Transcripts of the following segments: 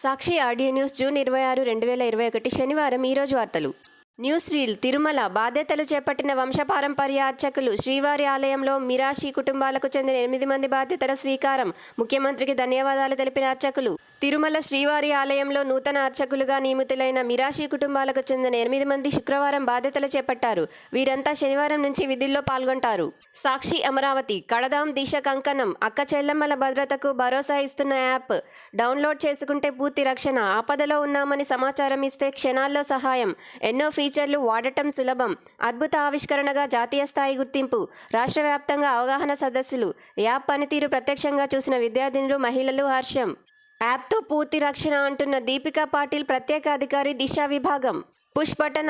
సాక్షి audio news June 26, 2021 శనివారం ఈరోజు వార్తలు. న్యూస్ రీల్ తిరుమల బాధ్యతలు చేపట్టిన వంశపారంపర్య అర్చకులు శ్రీవారి ఆలయంలో మిరాషి కుటుంబాలకు చెందిన 8 మంది బాధ్యతల స్వీకారం. ముఖ్యమంత్రికి ధన్యవాదాలు తెలిపిన అర్చకులు. తిరుమల శ్రీవారి ఆలయంలో నూతన అర్చకులుగా నియమితులైన మిరాషి కుటుంబాలకు చెందిన 8 మంది శుక్రవారం బాధ్యతలు చేపట్టారు. వీరంతా శనివారం నుంచి విధుల్లో పాల్గొంటారు. సాక్షి అమరావతి కడదాం దిశ కంకణం అక్క చెల్లెమ్మల భద్రతకు భరోసా ఇస్తున్న యాప్. డౌన్లోడ్ చేసుకుంటే పూర్తి రక్షణ. ఆపదలో ఉన్నామని సమాచారం ఇస్తే క్షణాల్లో సహాయం. ఎన్నో ఫీచర్లు వాడటం సులభం. అద్భుత ఆవిష్కరణగా జాతీయ స్థాయి గుర్తింపు. రాష్ట్ర వ్యాప్తంగా అవగాహన సదస్సులు. యాప్ పనితీరు ప్రత్యక్షంగా చూసిన విద్యార్థినులు, మహిళలు హర్షం. యాప్తో పూర్తి రక్షణ అంటున్న దీపికా పాటిల్, ప్రత్యేక అధికారి, దిశ విభాగం. పుష్ బటన్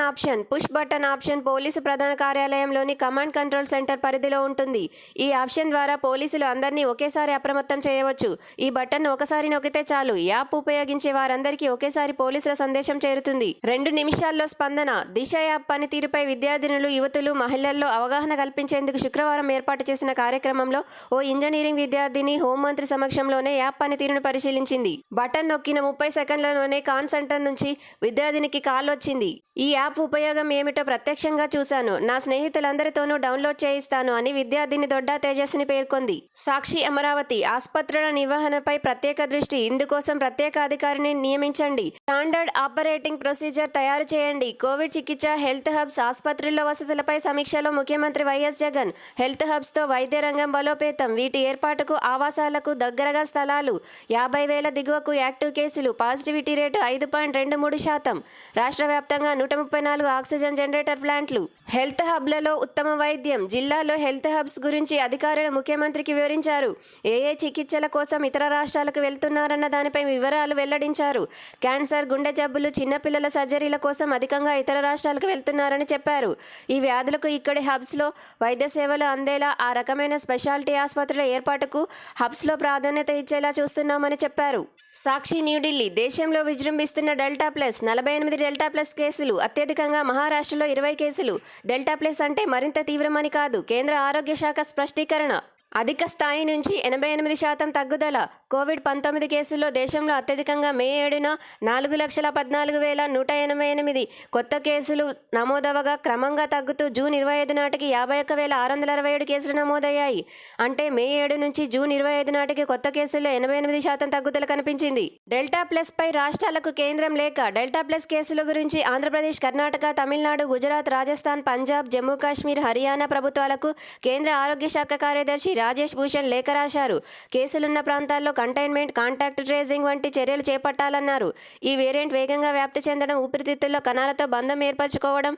ఆప్షన్ పోలీసు ప్రధాన కార్యాలయంలోని కమాండ్ కంట్రోల్ సెంటర్ పరిధిలో ఉంటుంది. ఈ ఆప్షన్ ద్వారా పోలీసులు అందరినీ ఒకేసారి అప్రమత్తం చేయవచ్చు. ఈ బటన్ ఒకసారి నొక్కితే చాలు. యాప్ ఉపయోగించే వారందరికీ ఒకేసారి పోలీసుల సందేశం చేరుతుంది. 2 నిమిషాల్లో స్పందన. దిశ యాప్ పనితీరుపై విద్యార్థినులు, యువతులు, మహిళల్లో అవగాహన కల్పించేందుకు శుక్రవారం ఏర్పాటు చేసిన కార్యక్రమంలో ఓ ఇంజనీరింగ్ విద్యార్థిని హోంమంత్రి సమక్షంలోనే యాప్ పనితీరును పరిశీలించింది. బటన్ నొక్కిన 30 సెకండ్లలోనే కాన్ సెంటర్ నుంచి విద్యార్థినికి కాల్ వచ్చింది. ఈ యాప్ ఉపయోగం ఏమిటో ప్రత్యక్షంగా చూశాను. నా స్నేహితులందరితోనూ డౌన్లోడ్ చేయిస్తాను అని విద్యార్థిని దొడ్డా తేజస్విని పేర్కొంది. సాక్షి అమరావతి ఆసుపత్రుల నిర్వహణపై ప్రత్యేక దృష్టి. ఇందుకోసం ప్రత్యేక అధికారిని నియమించండి. స్టాండర్డ్ ఆపరేటింగ్ ప్రొసీజర్ తయారు చేయండి. కోవిడ్ చికిత్స హెల్త్ హబ్స్. ఆసుపత్రుల్లో వసతులపై సమీక్షలో ముఖ్యమంత్రి వైఎస్ జగన్. హెల్త్ హబ్స్తో వైద్య రంగం బలోపేతం. వీటి ఏర్పాటుకు ఆవాసాలకు దగ్గరగా స్థలాలు. 50,000 దిగువకు యాక్టివ్ కేసులు. Positivity rate 5.23%. రాష్ట్ర వ్యాప్తంగా 134 ఆక్సిజన్ జనరేటర్ ప్లాంట్లు. హెల్త్ హబ్లలో ఉత్తమ వైద్యం. జిల్లాలో హెల్త్ హబ్స్ గురించి అధికారులు ముఖ్యమంత్రికి వివరించారు. ఏ చికిత్సల కోసం ఇతర రాష్ట్రాలకు వెళ్తున్నారన్న దానిపై వివరాలు వెల్లడించారు. క్యాన్సర్, గుండె జబ్బులు, చిన్నపిల్లల సర్జరీల కోసం అధికంగా ఇతర రాష్ట్రాలకు వెళ్తున్నారని చెప్పారు. ఈ వ్యాధులకు ఇక్కడి హబ్స్లో వైద్య సేవలు అందేలా ఆ రకమైన స్పెషాలిటీ ఆసుపత్రుల ఏర్పాటుకు హబ్స్లో ప్రాధాన్యత ఇచ్చేలా చూస్తున్నామని చెప్పారు. సాక్షి న్యూఢిల్లీ దేశంలో విజృంభిస్తున్న డెల్టా ప్లస్. 48 డెల్టా ప్లస్ కేసులు. అత్యధికంగా మహారాష్ట్రలో 20 కేసులు. డెల్టా ప్లస్ అంటే మరింత తీవ్రమని కాదు. కేంద్ర ఆరోగ్య శాఖ స్పష్టీకరణ. అధిక స్థాయి నుంచి 88% తగ్గుదల. కోవిడ్-19 కేసుల్లో దేశంలో అత్యధికంగా మే 7న 4,14,188 కొత్త కేసులు నమోదవగా క్రమంగా తగ్గుతూ జూన్ 25 నాటికి 51,667 కేసులు నమోదయ్యాయి. అంటే మే 7 నుంచి జూన్ 25 నాటికి కొత్త కేసుల్లో 88% తగ్గుదల కనిపించింది. డెల్టా ప్లస్ పై రాష్ట్రాలకు కేంద్రం లేఖ. డెల్టా ప్లస్ కేసుల గురించి ఆంధ్రప్రదేశ్, కర్ణాటక, తమిళనాడు, గుజరాత్, రాజస్థాన్, పంజాబ్, జమ్మూ కాశ్మీర్, హర్యానా ప్రభుత్వాలకు కేంద్ర ఆరోగ్య శాఖ కార్యదర్శి రాజేష్ భూషణ్ లేఖ రాశారు. కేసులున్న ప్రాంతాల్లో కంటైన్మెంట్, కాంటాక్ట్ ట్రేసింగ్ వంటి చర్యలు చేపట్టాలన్నారు. ఈ వేరియంట్ వేగంగా వ్యాప్తి చెందడం, ఊపిరితిత్తుల్లో కణాలతో బంధం ఏర్పరచుకోవడం,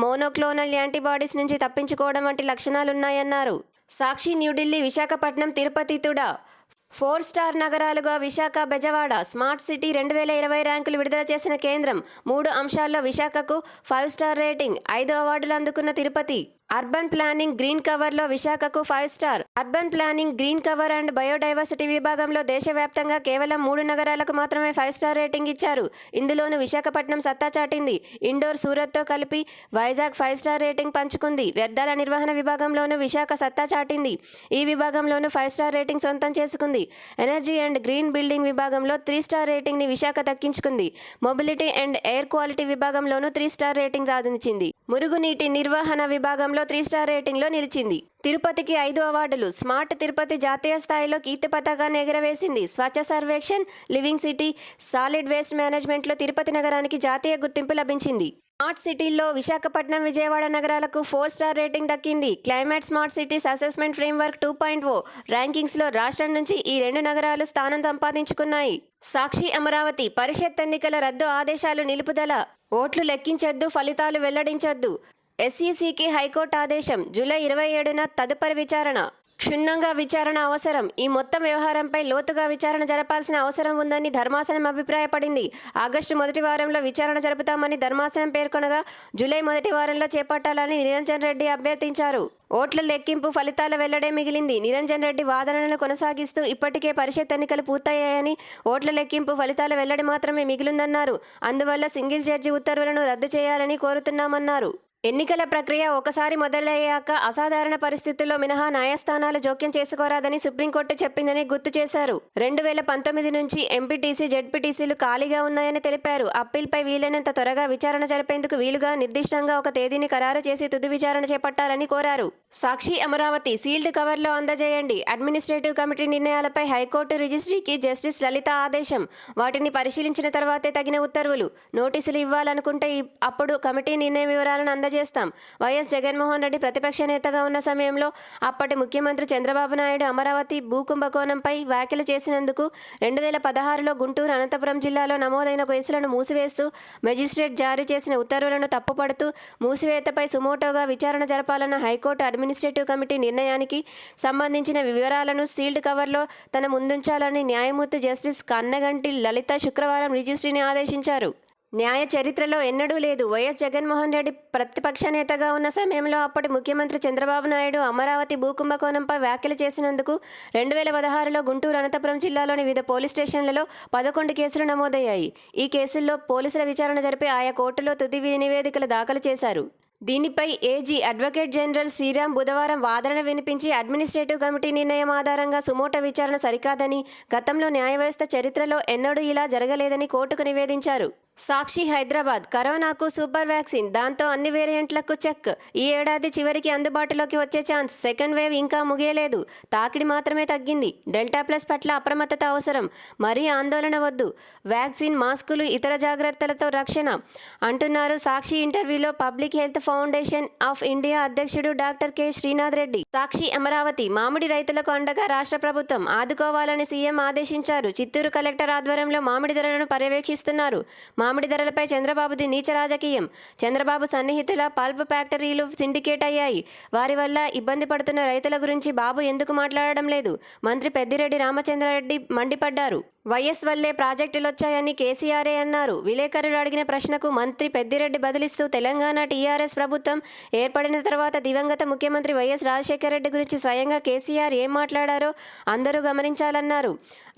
మోనోక్లోనల్ యాంటీబాడీస్ నుంచి తప్పించుకోవడం వంటి లక్షణాలున్నాయన్నారు. సాక్షి న్యూఢిల్లీ విశాఖపట్నం తిరుపతి తుడా 4 స్టార్ నగరాలుగా విశాఖ, బెజవాడ స్మార్ట్ సిటీ 2020 ర్యాంకులు విడుదల చేసిన కేంద్రం. 3 అంశాల్లో విశాఖకు 5 స్టార్ రేటింగ్. 5 అవార్డులు అందుకున్న తిరుపతి. అర్బన్ ప్లానింగ్ గ్రీన్ కవర్లో విశాఖకు 5 star. Urban planning, green cover and biodiversity విభాగంలో దేశవ్యాప్తంగా కేవలం 3 నగరాలకు మాత్రమే 5 స్టార్ రేటింగ్ ఇచ్చారు. ఇందులోనూ విశాఖపట్నం సత్తా చాటింది. ఇండోర్, సూరత్తో కలిపి వైజాగ్ 5 స్టార్ రేటింగ్ పంచుకుంది. వ్యర్థాల నిర్వహణ విభాగంలోనూ విశాఖ సత్తా చాటింది. ఈ విభాగంలోనూ 5 స్టార్ రేటింగ్ సొంతం చేసుకుంది. ఎనర్జీ అండ్ గ్రీన్ బిల్డింగ్ విభాగంలో 3 స్టార్ రేటింగ్ని విశాఖ దక్కించుకుంది. మొబిలిటీ అండ్ ఎయిర్ క్వాలిటీ విభాగంలోనూ 3 స్టార్ రేటింగ్ సాధించింది. మురుగునీటి నిర్వహణ విభాగంలో 3 స్టార్ రేటింగ్లో నిలిచింది. తిరుపతికి 5 అవార్డులు. స్మార్ట్ తిరుపతి జాతీయ స్థాయిలో కీర్తి పతాకాన్ని ఎగురవేసింది. Swachh Survekshan, living city, solid waste మేనేజ్మెంట్లో తిరుపతి నగరానికి జాతీయ గుర్తింపు లభించింది. స్మార్ట్ సిటీల్లో విశాఖపట్నం, విజయవాడ నగరాలకు 4 స్టార్ రేటింగ్ దక్కింది. Climate smart cities assessment framework 2.0 ర్యాంకింగ్స్లో రాష్ట్రం నుంచి ఈ 2 నగరాలు స్థానం సంపాదించుకున్నాయి. సాక్షి అమరావతి పరిషత్ ఎన్నికల రద్దు ఆదేశాలు నిలుపుదల. ఓట్లు లెక్కించొద్దు, ఫలితాలు వెల్లడించొద్దు. ఎస్ఈసీకి హైకోర్టు ఆదేశం. జూలై 27న తదుపరి విచారణ. క్షుణ్ణంగా విచారణ అవసరం. ఈ మొత్తం వ్యవహారంపై లోతుగా విచారణ జరపాల్సిన అవసరం ఉందని ధర్మాసనం అభిప్రాయపడింది. ఆగస్టు మొదటి వారంలో విచారణ జరుపుతామని ధర్మాసనం పేర్కొనగా జూలై మొదటి వారంలో చేపట్టాలని నిరంజన్ రెడ్డి అభ్యర్థించారు. ఓట్ల లెక్కింపు, ఫలితాల వెల్లడే మిగిలింది. నిరంజన్ రెడ్డి వాదనలను కొనసాగిస్తూ ఇప్పటికే పరిషత్ ఎన్నికలు పూర్తయ్యాయని, ఓట్ల లెక్కింపు, ఫలితాల వెల్లడి మాత్రమే మిగిలిందన్నారు. అందువల్ల సింగిల్ జడ్జి ఉత్తర్వులను రద్దు చేయాలని కోరుతున్నామన్నారు. ఎన్నికల ప్రక్రియ ఒకసారి మొదలయ్యాక అసాధారణ పరిస్థితుల్లో మినహా న్యాయస్థానాలు జోక్యం చేసుకోరాదని సుప్రీంకోర్టు చెప్పిందని గుర్తు చేశారు. 2019 నుంచి ఎంపీటీసీ, జెడ్పీటీసీలు ఖాళీగా ఉన్నాయని తెలిపారు. అప్పీల్పై వీలైనంత త్వరగా విచారణ జరిపేందుకు వీలుగా నిర్దిష్టంగా ఒక తేదీని ఖరారు చేసి తుది విచారణ చేపట్టాలని కోరారు. సాక్షి అమరావతి సీల్డ్ కవర్లో అందజేయండి. అడ్మినిస్ట్రేటివ్ కమిటీ నిర్ణయాలపై హైకోర్టు రిజిస్ట్రీకి జస్టిస్ లలిత ఆదేశం. వాటిని పరిశీలించిన తర్వాతే తగిన ఉత్తర్వులు, నోటీసులు ఇవ్వాలనుకుంటే అప్పుడు కమిటీ నిర్ణయ వివరాలను అందజేస్తాం. వైఎస్ జగన్మోహన్ రెడ్డి ప్రతిపక్ష నేతగా ఉన్న సమయంలో అప్పటి ముఖ్యమంత్రి చంద్రబాబు నాయుడు అమరావతి భూకుంభకోణంపై వ్యాఖ్యలు చేసినందుకు 2016లో గుంటూరు, అనంతపురం జిల్లాలో నమోదైన కేసులను మూసివేస్తూ మెజిస్ట్రేట్ జారీ చేసిన ఉత్తర్వులను తప్పుపడుతూ మూసివేతపై సుమోటోగా విచారణ జరపాలన్న హైకోర్టు అడ్మినిస్ట్రేటివ్ కమిటీ నిర్ణయానికి సంబంధించిన వివరాలను సీల్డ్ కవర్లో తన ముందుంచాలని న్యాయమూర్తి జస్టిస్ కన్నగంటి లలిత శుక్రవారం రిజిస్ట్రీని ఆదేశించారు. న్యాయ చరిత్రలో ఎన్నడూ లేదు. వైఎస్ జగన్మోహన్ రెడ్డి ప్రతిపక్ష నేతగా ఉన్న సమయంలో అప్పటి ముఖ్యమంత్రి చంద్రబాబు నాయుడు అమరావతి భూకుంభకోణంపై వ్యాఖ్యలు చేసినందుకు 2016లో గుంటూరు, అనంతపురం జిల్లాలోని వివిధ పోలీస్ స్టేషన్లలో 11 కేసులు నమోదయ్యాయి. ఈ కేసుల్లో పోలీసుల విచారణ జరిపి ఆయా కోర్టులో తుది నివేదికలు దాఖలు చేశారు. దీనిపై ఏజీ అడ్వకేట్ జనరల్ శ్రీరామ్ బుధవారం వాదన వినిపించి అడ్మినిస్ట్రేటివ్ కమిటీ నిర్ణయం ఆధారంగా సుమోటో విచారణ సరికాదని, గతంలో న్యాయ వ్యవస్థ చరిత్రలో ఎన్నడూ ఇలా జరగలేదని కోర్టుకు నివేదించారు. సాక్షి హైదరాబాద్ కరోనాకు సూపర్ వ్యాక్సిన్, దాంతో అన్ని వేరియంట్లకు చెక్. ఈ ఏడాది చివరికి అందుబాటులోకి వచ్చే ఛాన్స్. సెకండ్ వేవ్ ఇంకా ముగియలేదు, తాకిడి మాత్రమే తగ్గింది. డెల్టా ప్లస్ పట్ల అప్రమత్తత అవసరం, మరీ ఆందోళన వద్దు. వ్యాక్సిన్, మాస్కులు, ఇతర జాగ్రత్తలతో రక్షణ అంటున్నారు సాక్షి ఇంటర్వ్యూలో public health foundation of India అధ్యక్షుడు డాక్టర్ కె శ్రీనాథ్ రెడ్డి. సాక్షి అమరావతి మామిడి రైతులకు అండగా రాష్ట్ర ప్రభుత్వం ఆదుకోవాలని సీఎం ఆదేశించారు. చిత్తూరు కలెక్టర్ ఆధ్వర్యంలో మామిడి ధరలను పర్యవేక్షిస్తున్నారు. మామిడి ధరలపై చంద్రబాబుది నీచ రాజకీయం. చంద్రబాబు సన్నిహితుల పల్ప్ ఫ్యాక్టరీలు సిండికేట్ అయ్యాయి. వారి వల్ల ఇబ్బంది పడుతున్న రైతుల గురించి బాబు ఎందుకు మాట్లాడడం లేదు? మంత్రి పెద్దిరెడ్డి రామచంద్రారెడ్డి మండిపడ్డారు. వైఎస్ వల్లే ప్రాజెక్టులొచ్చాయని కేసీఆరే అన్నారు. విలేకరులు అడిగిన ప్రశ్నకు మంత్రి పెద్దిరెడ్డి బదిలిస్తూ తెలంగాణ టీఆర్ఎస్ ప్రభుత్వం ఏర్పడిన తర్వాత దివంగత ముఖ్యమంత్రి వైఎస్ రాజశేఖర రెడ్డి గురించి స్వయంగా కేసీఆర్ ఏం మాట్లాడారో అందరూ గమనించాలన్నారు.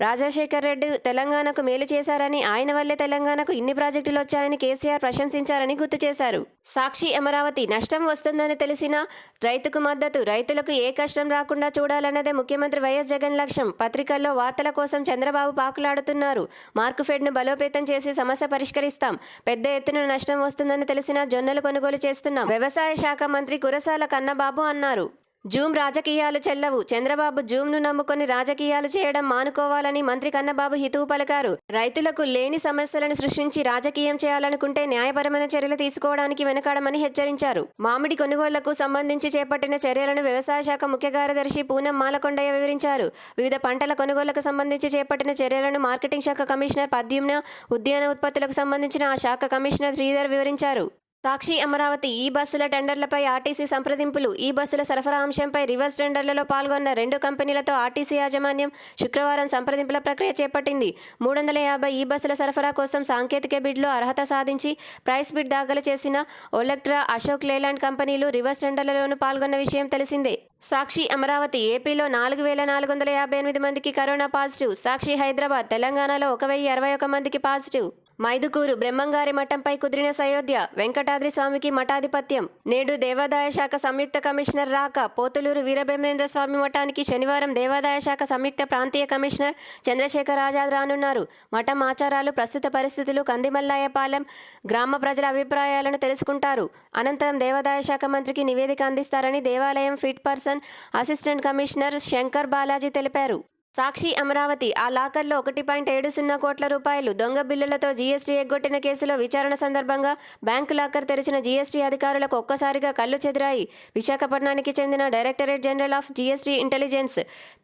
రాజశేఖర రెడ్డి తెలంగాణకు మేలు చేశారని, ఆయన వల్లే తెలంగాణకు ఇన్ని ప్రాజెక్టులు వచ్చాయని కేసీఆర్ ప్రశంసించారని గుర్తు చేశారు. సాక్షి అమరావతి నష్టం వస్తుందని తెలిసినా రైతుకు మద్దతు, రైతులకు ఏ కష్టం రాకుండా చూడాలన్నదే ముఖ్యమంత్రి వైఎస్ జగన్ లక్ష్యం. పత్రికల్లో వార్తల కోసం చంద్రబాబు పాకులాడుతున్నారు. మార్కుఫెడ్ను బలోపేతం చేసి సమస్య పరిష్కరిస్తాం. పెద్ద ఎత్తున నష్టం వస్తుందని తెలిసినా జొన్నలు కొనుగోలు చేస్తున్నాం, వ్యవసాయ శాఖ మంత్రి కురసాల కన్నబాబు అన్నారు. జూమ్ రాజకీయాలు చెల్లవు. చంద్రబాబు జూమ్ను నమ్ముకొని రాజకీయాలు చేయడం మానుకోవాలని మంత్రి కన్నబాబు హితవు పలికారు. రైతులకు లేని సమస్యలను సృష్టించి రాజకీయం చేయాలనుకుంటే న్యాయపరమైన చర్యలు తీసుకోవడానికి వెనకాడమని హెచ్చరించారు. మామిడి కొనుగోళ్లకు సంబంధించి చేపట్టిన చర్యలను వ్యవసాయ శాఖ ముఖ్య కార్యదర్శి పూనం మాలకొండయ్య వివరించారు. వివిధ పంటల కొనుగోళ్లకు సంబంధించి చేపట్టిన చర్యలను మార్కెటింగ్ శాఖ కమిషనర్ పద్యుమ్న, ఉద్యాన ఉత్పత్తులకు సంబంధించిన ఆ శాఖ కమిషనర్ శ్రీధర్ వివరించారు. సాక్షి అమరావతి ఈ బస్సుల టెండర్లపై ఆర్టీసీ సంప్రదింపులు. ఈ బస్సుల సరఫరా అంశంపై రివర్స్ టెండర్లలో పాల్గొన్న 2 కంపెనీలతో ఆర్టీసీ యాజమాన్యం శుక్రవారం సంప్రదింపుల ప్రక్రియ చేపట్టింది. 350 ఈ బస్సుల సరఫరా కోసం సాంకేతిక బిడ్లో అర్హత సాధించి ప్రైస్ బిడ్ దాఖలు చేసిన ఒలెక్ట్రా, అశోక్ లేలాండ్ కంపెనీలు రివర్స్ టెండర్లలోనూ పాల్గొన్న విషయం తెలిసిందే. సాక్షి అమరావతి ఏపీలో 4458 మందికి కరోనా పాజిటివ్. సాక్షి హైదరాబాద్ తెలంగాణలో 1021 మందికి పాజిటివ్. మైదుకూరు బ్రహ్మంగారి మఠంపై కుదిరిన సయోధ్య, వెంకటాద్రి స్వామికి మఠాధిపత్యం. నేడు దేవాదాయ శాఖ సంయుక్త కమిషనర్ రాక. పోతులూరు వీరబ్రహ్మేంద్ర స్వామి మఠానికి శనివారం దేవాదాయ శాఖ సంయుక్త ప్రాంతీయ కమిషనర్ చంద్రశేఖర్ ఆజాద్ రానున్నారు. మఠం ఆచారాలు, ప్రస్తుత పరిస్థితులు, కందిమల్లాయపాలెం గ్రామ ప్రజల అభిప్రాయాలను తెలుసుకుంటారు. అనంతరం దేవాదాయ శాఖ మంత్రికి నివేదిక అందిస్తారని దేవాలయం fit person assistant commissioner Shankar Balaji తెలిపారు. సాక్షి అమరావతి ఆ లాకర్లో 1.70 కోట్ల రూపాయలు దొంగ బిల్లులతో జీఎస్టీ ఎగ్గొట్టిన కేసులో విచారణ సందర్భంగా బ్యాంకు లాకర్ తెరిచిన జీఎస్టీ అధికారులకు ఒక్కసారిగా కళ్ళు చెదిరాయి. విశాఖపట్నానికి చెందిన directorate general of GST intelligence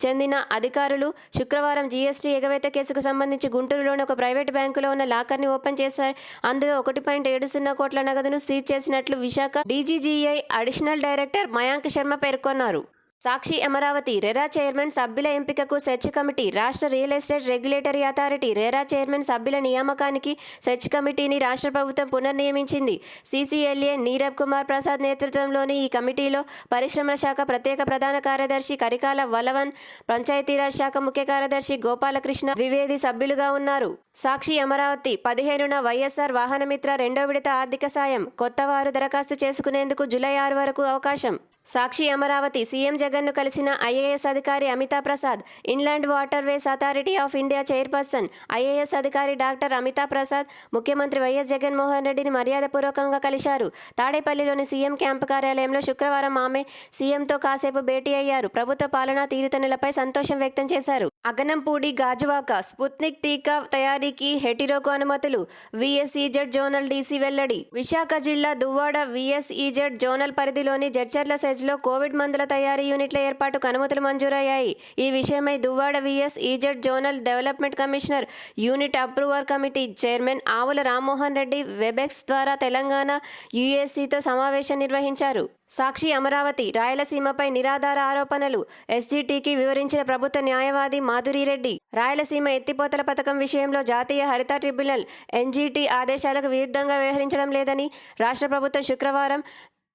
చెందిన అధికారులు శుక్రవారం జీఎస్టీ ఎగవేత కేసుకు సంబంధించి గుంటూరులోని ఒక ప్రైవేటు బ్యాంకులో ఉన్న లాకర్ని ఓపెన్ చేశారు. అందులో 1.70 కోట్ల నగదును సీజ్ చేసినట్లు Visakha DGGI additional director Mayank Sharma పేర్కొన్నారు. సాక్షి అమరావతి రెరా చైర్మన్ సభ్యుల ఎంపికకు సెర్చ్ కమిటీ. రాష్ట్ర real estate regulatory authority RERA chairman సభ్యుల నియామకానికి సెర్చ్ కమిటీని రాష్ట్ర ప్రభుత్వం పునర్నియమించింది. సీసీఎల్ఏ నీరబ్ కుమార్ ప్రసాద్ నేతృత్వంలోని ఈ కమిటీలో పరిశ్రమల శాఖ ప్రత్యేక ప్రధాన కార్యదర్శి కరికాల వలవన్, పంచాయతీరాజ్ శాఖ ముఖ్య కార్యదర్శి గోపాలకృష్ణ ద్వివేది సభ్యులుగా ఉన్నారు. సాక్షి అమరావతి 15న వైఎస్ఆర్ వాహనమిత్ర రెండో విడత ఆర్థిక సాయం. కొత్తవారు దరఖాస్తు చేసుకునేందుకు జూలై 6 వరకు అవకాశం. సాక్షి అమరావతి సీఎం జగన్ను కలిసిన ఐఏఎస్ అధికారి Amita Prasad. Inland waterways authority of India chairperson IAS అధికారి డాక్టర్ అమితా ప్రసాద్ ముఖ్యమంత్రి వైఎస్ జగన్మోహన్ రెడ్డిని మర్యాదపూర్వకంగా కలిశారు. తాడేపల్లిలోని సీఎం క్యాంపు కార్యాలయంలో శుక్రవారం ఆమె సీఎంతో కాసేపు భేటీ అయ్యారు. ప్రభుత్వ పాలనా తీరుతెన్నులపై సంతోషం వ్యక్తం చేశారు. అగనంపూడి గాజువాక స్పుత్నిక్ టీకా తయారీకి హెటిరోకు అనుమతులు. విఎస్ఈజెడ్ జోనల్ డీసీ వెల్లడి. విశాఖ జిల్లా దువ్వాడ విఎస్ఈజెడ్ జోనల్ పరిధిలోని జడ్చర్ల సెజ్లో కోవిడ్ మందుల తయారీ యూనిట్ల ఏర్పాటుకు అనుమతులు మంజూరయ్యాయి. ఈ విషయమై Duvvada VSEZ zonal development commissioner unit approver committee chairman ఆవుల రామ్మోహన్ రెడ్డి వెబెక్స్ ద్వారా తెలంగాణ యూఏసీతో సమావేశం నిర్వహించారు. సాక్షి అమరావతి రాయలసీమపై నిరాధార ఆరోపణలు. ఎస్జీటీకి వివరించిన ప్రభుత్వ న్యాయవాది మాధురిరెడ్డి. రాయలసీమ ఎత్తిపోతల పథకం విషయంలో జాతీయ హరిత ట్రిబ్యునల్ ఎన్జీటీ ఆదేశాలకు విరుద్ధంగా వ్యవహరించడం లేదని రాష్ట్ర ప్రభుత్వం శుక్రవారం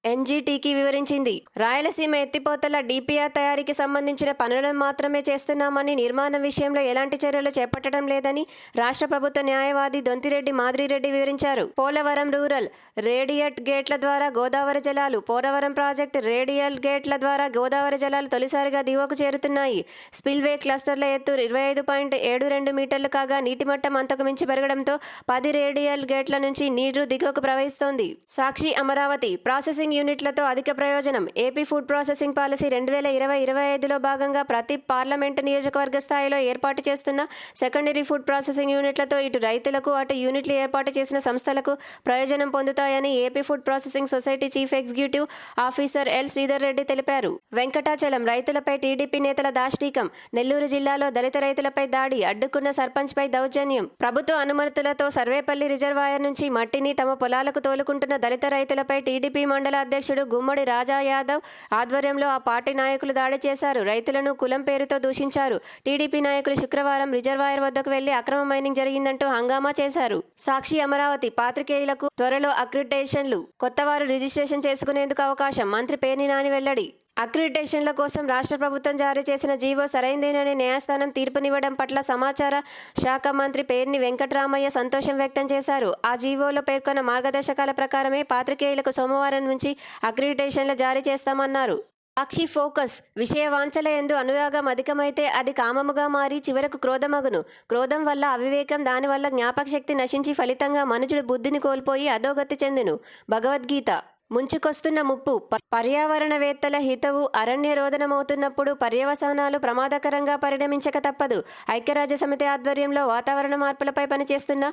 ఎన్జీటీకి వివరించింది. రాయలసీమ ఎత్తిపోతల డీపీఆర్ తయారీకి సంబంధించిన పనులను మాత్రమే చేస్తున్నామని, నిర్మాణం విషయంలో ఎలాంటి చర్యలు చేపట్టడం లేదని రాష్ట్ర ప్రభుత్వ న్యాయవాది దొంతిరెడ్డి మాధురిరెడ్డి వివరించారు. పోలవరం రూరల్ రేడియట్ గేట్ల ద్వారా గోదావరి జలాలు. పోలవరం ప్రాజెక్టు రేడియల్ గేట్ల ద్వారా గోదావరి జలాలు తొలిసారిగా దిగువకు చేరుతున్నాయి. స్పిల్వే క్లస్టర్ల ఎత్తు 25.72 మీటర్లు కాగా నీటిమట్టం అంతకు మించి పెరగడంతో 10 రేడియల్ గేట్ల నుంచి నీరు దిగువకు ప్రవహిస్తోంది. సాక్షి అమరావతి ప్రాసెసింగ్ యూనిట్లతో అధిక ప్రయోజనం. ఏపీ ఫుడ్ ప్రాసెసింగ్ పాలసీ 2020-25లో భాగంగా ప్రతి పార్లమెంటు నియోజకవర్గ స్థాయిలో ఏర్పాటు చేస్తున్న సెకండరీ ఫుడ్ ప్రాసెసింగ్ యూనిట్లతో ఇటు రైతులకు, అటు యూనిట్లు ఏర్పాటు చేసిన సంస్థలకు ప్రయోజనం పొందుతాయని AP food processing society chief executive officer L Sridhar Reddy తెలిపారు. వెంకటాచలం రైతులపై టీడీపీ నేతల దాష్టీకం. నెల్లూరు జిల్లాలో దళిత రైతులపై దాడి. అడ్డుకున్న సర్పంచ్పై దౌర్జన్యం. ప్రభుత్వ అనుమతులతో సర్వేపల్లి రిజర్వాయర్ నుంచి మట్టిని తమ పొలాలకు తోలుకుంటున్న దళిత రైతులపై టీడీపీ మండల అధ్యక్షుడు గుమ్మడి రాజా యాదవ్ ఆధ్వర్యంలో ఆ పార్టీ నాయకులు దాడి చేశారు. రైతులను కులం పేరుతో దూషించారు. టీడీపీ నాయకులు శుక్రవారం రిజర్వాయర్ వద్దకు వెళ్లి అక్రమ మైనింగ్ జరిగిందంటూ హంగామా చేశారు. సాక్షి అమరావతి పాత్రికేయులకు త్వరలో అక్రిడిటేషన్లు. కొత్తవారు రిజిస్ట్రేషన్ చేసుకునేందుకు అవకాశం. మంత్రి పేర్ని నాని వెల్లడి. అక్రిడిటేషన్ల కోసం రాష్ట్ర ప్రభుత్వం జారీ చేసిన జీవో సరైందేనని న్యాయస్థానం తీర్పునివ్వడం పట్ల సమాచార శాఖ మంత్రి పేర్ని వెంకటరామయ్య సంతోషం వ్యక్తం చేశారు. ఆ జీవోలో పేర్కొన్న మార్గదర్శకాల ప్రకారమే పాత్రికేయులకు సోమవారం నుంచి అక్రిడిటేషన్లు జారీ చేస్తామన్నారు. సాక్షి ఫోకస్. విషయ వాంఛల యందు అనురాగం అధికమైతే అది కామముగా మారి చివరకు క్రోధమగును. క్రోధం వల్ల అవివేకం, దానివల్ల జ్ఞాపకశక్తి నశించి ఫలితంగా మనుషుడు బుద్ధిని కోల్పోయి అధోగతి చెందును. భగవద్గీత. ముంచుకొస్తున్న ముప్పు. పర్యావరణవేత్తల హితవు అరణ్య రోదనమవుతున్నప్పుడు పర్యవసానాలు ప్రమాదకరంగా పరిణమించక తప్పదు. ఐక్యరాజ్యసమితి ఆధ్వర్యంలో వాతావరణ మార్పులపై పనిచేస్తున్న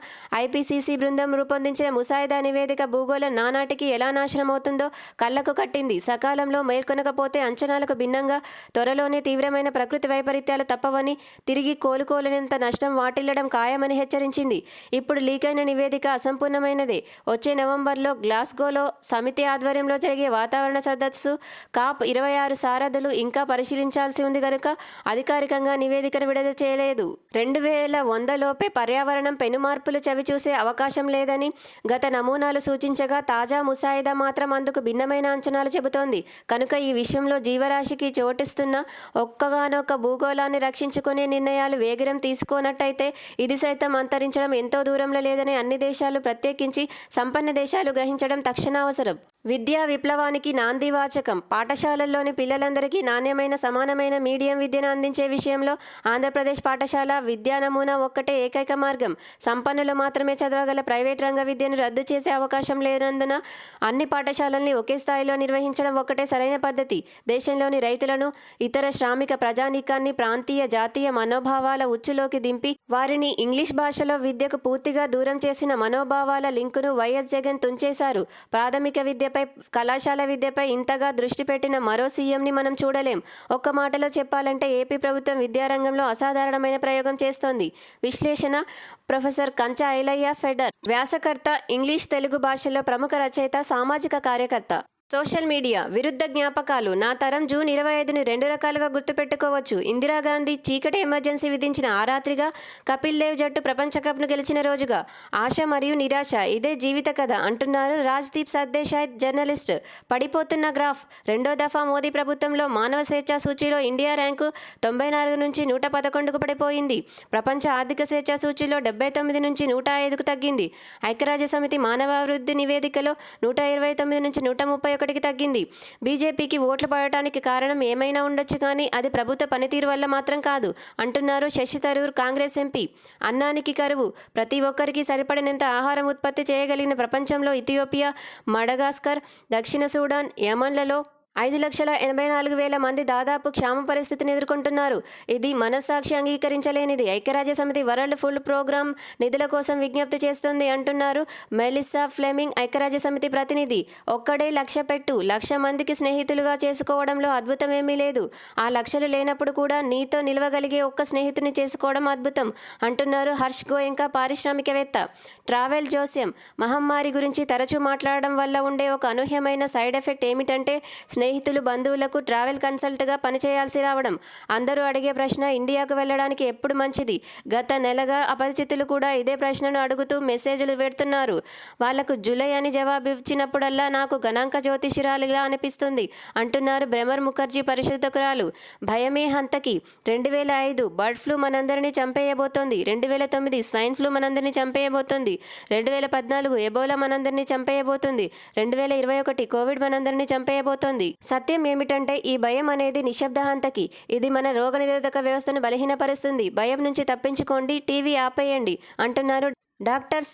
ఐపీసీసీ బృందం రూపొందించిన ముసాయిదా నివేదిక భూగోళం నానాటికి ఎలా నాశనమవుతుందో కళ్లకు కట్టింది. సకాలంలో మేల్కొనకపోతే అంచనాలకు భిన్నంగా త్వరలోనే తీవ్రమైన ప్రకృతి వైపరీత్యాలు తప్పవని, తిరిగి కోలుకోలేనంత నష్టం వాటిల్లడం ఖాయమని హెచ్చరించింది. ఇప్పుడు లీకైన నివేదిక అసంపూర్ణమైనదే. వచ్చే నవంబర్లో గ్లాస్గోలో సమితి ఆధ్వర్యంలో జరిగే వాతావరణ సదస్సు COP26 సారథులు ఇంకా పరిశీలించాల్సి ఉంది గనుక అధికారికంగా నివేదికను విడుదల చేయలేదు. 2100 లోపే పర్యావరణం పెనుమార్పులు చవిచూసే అవకాశం లేదని గత నమూనాలు సూచించగా తాజా ముసాయిదా మాత్రం అందుకు భిన్నమైన అంచనాలు చెబుతోంది. కనుక ఈ విషయంలో జీవరాశికి చోటిస్తున్న ఒక్కగానొక్క భూగోళాన్ని రక్షించుకునే నిర్ణయాలు వేగిరం తీసుకోనట్టయితే ఇది సైతం అంతరించడం ఎంతో దూరంలో లేదని అన్ని దేశాలు, ప్రత్యేకించి సంపన్న దేశాలు గ్రహించడం తక్షణావసరం. విద్యా విప్లవానికి నాంది వాచకం. పాఠశాలల్లోని పిల్లలందరికీ నాణ్యమైన, సమానమైన మీడియం విద్యను అందించే విషయంలో ఆంధ్రప్రదేశ్ పాఠశాల విద్యా నమూనా ఒక్కటే ఏకైక మార్గం. సంపన్నులు మాత్రమే చదవగల ప్రైవేట్ రంగ విద్యను రద్దు చేసే అవకాశం లేనందున అన్ని పాఠశాలల్ని ఒకే స్థాయిలో నిర్వహించడం ఒక్కటే సరైన పద్ధతి. దేశంలోని రైతులను, ఇతర శ్రామిక ప్రజానీకాన్ని ప్రాంతీయ, జాతీయ మనోభావాల ఉచ్చులోకి దింపి వారిని ఇంగ్లీష్ భాషలో విద్యకు పూర్తిగా దూరం చేసిన మనోభావాల లింకును వైఎస్ జగన్ తుంచేశారు. ప్రాథమిక విద్యపై, కళాశాల విద్యపై ఇంతగా దృష్టి పెట్టిన మరో సీఎంని మనం చూడలేం. ఒక్క మాటలో చెప్పాలంటే ఏపీ ప్రభుత్వం విద్యారంగంలో అసాధారణమైన ప్రయోగం చేస్తోంది. విశ్లేషణ ప్రొఫెసర్ కంచ ఐలయ్య ఫెడర్. వ్యాసకర్త, ఇంగ్లీష్ తెలుగు భాషలో ప్రముఖ రచయిత, సామాజిక కార్యకర్త. సోషల్ మీడియా విరుద్ధ జ్ఞాపకాలు నా తరం జూన్ 25ని రెండు రకాలుగా గుర్తుపెట్టుకోవచ్చు. ఇందిరాగాంధీ చీకటి ఎమర్జెన్సీ విధించిన ఆ రాత్రిగా, కపిల్ దేవ్ జట్టు ప్రపంచ కప్ను గెలిచిన రోజుగా. ఆశ మరియు నిరాశ ఇదే జీవిత కథ అంటున్నారు రాజ్దీప్ సర్దేశాయ్ జర్నలిస్ట్. పడిపోతున్న గ్రాఫ్. రెండో దఫా మోదీ ప్రభుత్వంలో మానవ స్వేచ్ఛా సూచీలో ఇండియా ర్యాంకు 94 నుంచి 111కు పడిపోయింది. ప్రపంచ ఆర్థిక స్వేచ్ఛా సూచీలో 79 నుంచి 105కు తగ్గింది. ఐక్యరాజ్యసమితి మానవాభివృద్ధి నివేదికలో 129 నుంచి 131కి తగ్గింది. బీజేపీకి ఓట్లు పడటానికి కారణం ఏమైనా ఉండొచ్చు కానీ అది ప్రభుత్వ పనితీరు వల్ల మాత్రం కాదు అంటున్నారు శశి థరూర్ కాంగ్రెస్ ఎంపీ. అన్నానికి కరువు. ప్రతి ఒక్కరికి సరిపడినంత ఆహారం ఉత్పత్తి చేయగలిగిన ప్రపంచంలో ఇథియోపియా, మడగాస్కర్, దక్షిణ సూడాన్, యమన్లలో 5,84,000 మంది దాదాపు క్షామ పరిస్థితిని ఎదుర్కొంటున్నారు. ఇది మనస్సాక్షి అంగీకరించలేనిది. ఐక్యరాజ్యసమితి వరల్డ్ ఫుడ్ ప్రోగ్రాం నిధుల కోసం విజ్ఞప్తి చేస్తోంది అంటున్నారు మెలిసా ఫ్లెమింగ్, ఐక్యరాజ్యసమితి ప్రతినిధి. ఒక్కడే లక్ష్య పెట్టు. 1,00,000 మందికి స్నేహితులుగా చేసుకోవడంలో అద్భుతమేమీ లేదు. ఆ లక్షలు లేనప్పుడు కూడా నీతో నిలవగలిగే ఒక్క స్నేహితుని చేసుకోవడం అద్భుతం అంటున్నారు హర్ష్ గోయంకా, పారిశ్రామికవేత్త. ట్రావెల్ జోస్యం. మహమ్మారి గురించి తరచూ మాట్లాడడం వల్ల ఉండే ఒక అనూహ్యమైన సైడ్ ఎఫెక్ట్ ఏమిటంటే స్నేహితులు, బంధువులకు ట్రావెల్ కన్సల్ట్గా పనిచేయాల్సి రావడం. అందరూ అడిగే ప్రశ్న ఇండియాకు వెళ్ళడానికి ఎప్పుడు మంచిది? గత నెలగా అపరిచితులు కూడా ఇదే ప్రశ్నను అడుగుతూ మెసేజ్లు పెడుతున్నారు. వాళ్లకు జూలై అని జవాబిచ్చినప్పుడల్లా నాకు గణాంక జ్యోతిషిరాలిలా అనిపిస్తుంది అంటున్నారు భ్రమర్ ముఖర్జీ, పరిశోధకురాలు. భయమే హంతకి. 2005 బర్డ్ ఫ్లూ మనందరినీ చంపేయబోతోంది. 2009 స్వైన్ ఫ్లూ మనందరినీ చంపేయబోతోంది. 2014 ఎబోలా మనందరినీ చంపేయబోతుంది. 2021 కోవిడ్ మనందరినీ చంపేయబోతోంది. సత్యం ఏమిటంటే ఈ భయం అనేది నిశ్శబ్దహంతకి. ఇది మన రోగనిరోధక వ్యవస్థను బలహీనపరుస్తుంది. భయం నుంచి తప్పించుకోండి, టీవీ ఆపేయండి అంటున్నారు డాక్టర్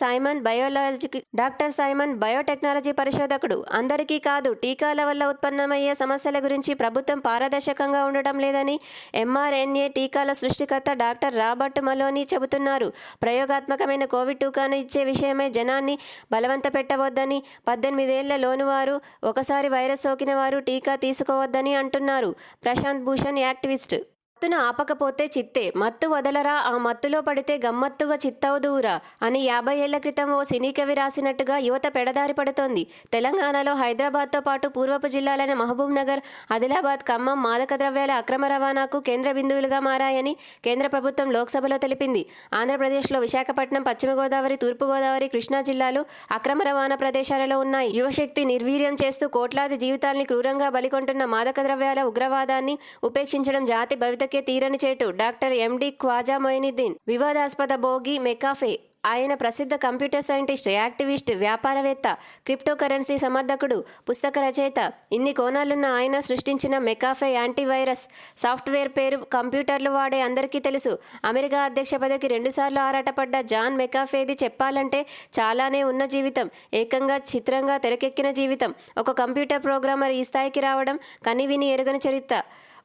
సైమన్ బయోటెక్నాలజీ పరిశోధకుడు. అందరికీ కాదు, టీకాల వల్ల ఉత్పన్నమయ్యే సమస్యల గురించి ప్రభుత్వం పారదర్శకంగా ఉండటం లేదని ఎంఆర్ఎన్ఏ టీకాల సృష్టికర్త డాక్టర్ రాబర్ట్ మలోనీ చెబుతున్నారు. ప్రయోగాత్మకమైన కోవిడ్ టీకాను ఇచ్చే విషయమై జనాన్ని బలవంత పెట్టవద్దని, 18 ఏళ్ల లోనువారు, ఒకసారి వైరస్ సోకిన వారు టీకా తీసుకోవద్దని అంటున్నారు ప్రశాంత్ భూషణ్, యాక్టివిస్ట్. మత్తును ఆపకపోతే చిత్తే, మత్తు వదలరా, ఆ మత్తులో పడితే గమ్మత్తుగా చిత్తవుదువురా అని 50 ఏళ్ల క్రితం ఓ సినీ కవి రాసినట్టుగా యువత పెడదారి పడుతోంది. తెలంగాణలో హైదరాబాద్తో పాటు పూర్వపు జిల్లాలైన మహబూబ్ నగర్, ఆదిలాబాద్, ఖమ్మం మాదక ద్రవ్యాల అక్రమ రవాణాకు కేంద్ర బిందువులుగా మారాయని కేంద్ర ప్రభుత్వం లోక్సభలో తెలిపింది. ఆంధ్రప్రదేశ్లో విశాఖపట్నం, పశ్చిమ గోదావరి, తూర్పు గోదావరి, కృష్ణా జిల్లాలు అక్రమ రవాణా ప్రదేశాలలో ఉన్నాయి. యువశక్తి నిర్వీర్యం చేస్తూ కోట్లాది జీవితాల్ని క్రూరంగా బలికొంటున్న మాదక ద్రవ్యాల ఉగ్రవాదాన్ని ఉపేక్షించడం జాతి భవిత తీరని చేటు. Doctor MD Khwaja Moinuddin. వివాదాస్పద భోగి మెకాఫే. ఆయన ప్రసిద్ధ కంప్యూటర్ సైంటిస్ట్, యాక్టివిస్ట్, వ్యాపారవేత్త, క్రిప్టోకరెన్సీ సమర్థకుడు, పుస్తక రచయిత. ఇన్ని కోణాలున్న ఆయన సృష్టించిన మెకాఫే యాంటీవైరస్ సాఫ్ట్వేర్ పేరు కంప్యూటర్లు వాడే అందరికీ తెలుసు. అమెరికా అధ్యక్ష పదవికి 2 సార్లు ఆరాటపడ్డ జాన్ మెకాఫేది చెప్పాలంటే చాలానే ఉన్న జీవితం. ఏకంగా చిత్రంగా తెరకెక్కిన జీవితం. ఒక కంప్యూటర్ ప్రోగ్రామర్ ఈ స్థాయికి రావడం కనివిని ఎరుగని చరిత్ర.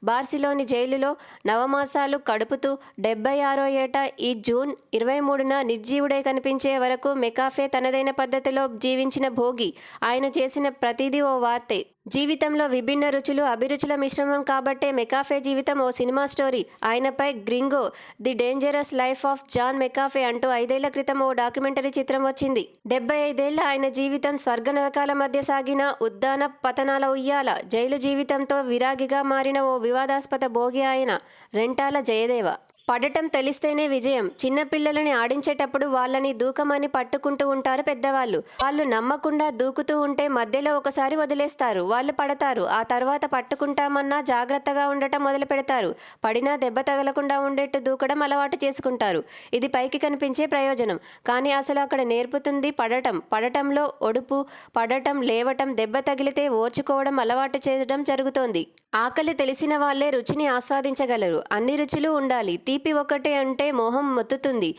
బార్సిలోని జైలులో నవమాసాలు కడుపుతూ 76వ ఏట ఈ జూన్ 23న నిర్జీవుడై కనిపించే వరకు మెకాఫే తనదైన పద్ధతిలో జీవించిన భోగి. ఆయన చేసిన ప్రతిదీ ఓ వార్తే. జీవితంలో విభిన్న రుచులు, అభిరుచుల మిశ్రమం కాబట్టే మెకాఫే జీవితం ఓ సినిమా స్టోరీ. ఆయనపై Gringo, the dangerous life of John McAfee అంటూ 5 ఏళ్ల క్రితం ఓ డాక్యుమెంటరీ చిత్రం వచ్చింది. 75 ఏళ్ల ఆయన జీవితం స్వర్గ నరకాల మధ్య సాగిన ఉద్దాన పతనాల ఉయ్యాల. జైలు జీవితంతో విరాగిగా మారిన ఓ వివాదాస్పద భోగి ఆయన. రెంటాల జయదేవ. పడటం తెలిస్తేనే విజయం. చిన్నపిల్లలని ఆడించేటప్పుడు వాళ్ళని దూకమని పట్టుకుంటూ ఉంటారు పెద్దవాళ్ళు. వాళ్ళు నమ్మకుండా దూకుతూ ఉంటే మధ్యలో ఒకసారి వదిలేస్తారు. వాళ్ళు పడతారు. ఆ తర్వాత పట్టుకుంటామన్నా జాగ్రత్తగా ఉండటం మొదలు పెడతారు. పడినా దెబ్బ తగలకుండా ఉండేట్టు దూకడం అలవాటు చేసుకుంటారు. ఇది పైకి కనిపించే ప్రయోజనం. కానీ అసలు అక్కడ నేర్పుతుంది పడటం. పడటంలో ఒడుపు, పడటం, లేవటం, దెబ్బ తగిలితే ఓర్చుకోవడం అలవాటు చేయడం జరుగుతోంది. ఆకలి తెలిసిన వాళ్ళే రుచిని ఆస్వాదించగలరు. అన్ని రుచులు ఉండాలి. తీపి ఒకటే అంటే మోహం మొత్తుతుంది.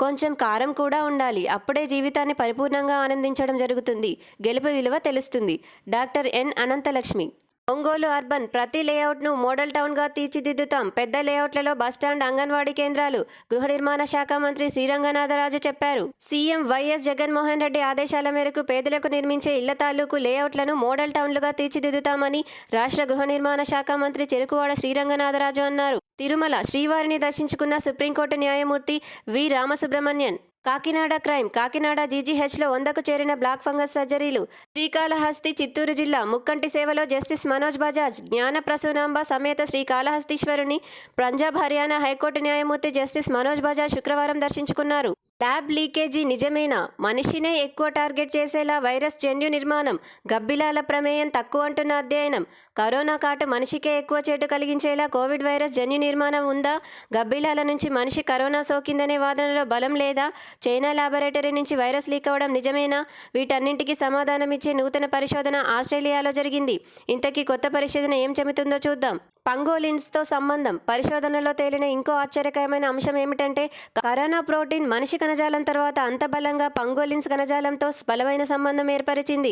కొంచెం కారం కూడా ఉండాలి. అప్పుడే జీవితాన్ని పరిపూర్ణంగా ఆనందించడం జరుగుతుంది. గెలుపు విలువ తెలుస్తుంది. Doctor N Anantalakshmi. Ongole urban ప్రతి లేఅవుట్ను మోడల్ టౌన్గా తీర్చిదిద్దుతాం. పెద్ద లేఅవుట్లలో బస్టాండ్, అంగన్వాడీ కేంద్రాలు. గృహ నిర్మాణ శాఖ మంత్రి శ్రీరంగనాథరాజు చెప్పారు. సీఎం వైఎస్ జగన్మోహన్ రెడ్డి ఆదేశాల మేరకు పేదలకు నిర్మించే ఇళ్ల తాలూకు లేఅవుట్లను మోడల్ టౌన్లుగా తీర్చిదిద్దుతామని రాష్ట్ర గృహ నిర్మాణ శాఖ మంత్రి చెరుకువాడ శ్రీరంగనాథరాజు అన్నారు. తిరుమల శ్రీవారిని దర్శించుకున్న సుప్రీంకోర్టు న్యాయమూర్తి వి రామసుబ్రహ్మణ్యన్. కాకినాడ క్రైమ్ కాకినాడ జీజీహెచ్లో 100కు చేరిన బ్లాక్ ఫంగస్ సర్జరీలు. శ్రీకాళహస్తి చిత్తూరు జిల్లా ముక్కంటి సేవలో జస్టిస్ మనోజ్ బజాజ్, జ్ఞాన ప్రసూనాంబ సమేత శ్రీకాళహస్తీశ్వరుని పంజాబ్ హర్యానా హైకోర్టు న్యాయమూర్తి జస్టిస్ మనోజ్ బజాజ్ శుక్రవారం దర్శించుకున్నారు. ల్యాబ్ లీకేజీ నిజమేనా? మనిషినే ఎక్కువ టార్గెట్ చేసేలా వైరస్ జన్యు నిర్మాణం, గబ్బిలాల ప్రమేయం తక్కువ అంటున్న అధ్యయనం. కరోనా కాటు మనిషికే ఎక్కువ చేటు కలిగించేలా కోవిడ్ వైరస్ జన్యు నిర్మాణం ఉందా? గబ్బిలాల నుంచి మనిషి కరోనా సోకిందనే వాదనలో బలం లేదా? చైనా ల్యాబొరేటరీ నుంచి వైరస్ లీక్ అవ్వడం నిజమేనా? వీటన్నింటికీ సమాధానమిచ్చే నూతన పరిశోధన ఆస్ట్రేలియాలో జరిగింది. ఇంతకీ కొత్త పరిశోధన ఏం చెబుతుందో చూద్దాం. పంగోలిన్స్తో సంబంధం. పరిశోధనలో తేలిన ఇంకో ఆశ్చర్యకరమైన అంశం ఏమిటంటే కరోనా ప్రోటీన్ మనిషి కణజాలం తర్వాత అంత బలంగా పంగోలిన్స్ కణజాలంతో బలమైన సంబంధం ఏర్పరిచింది.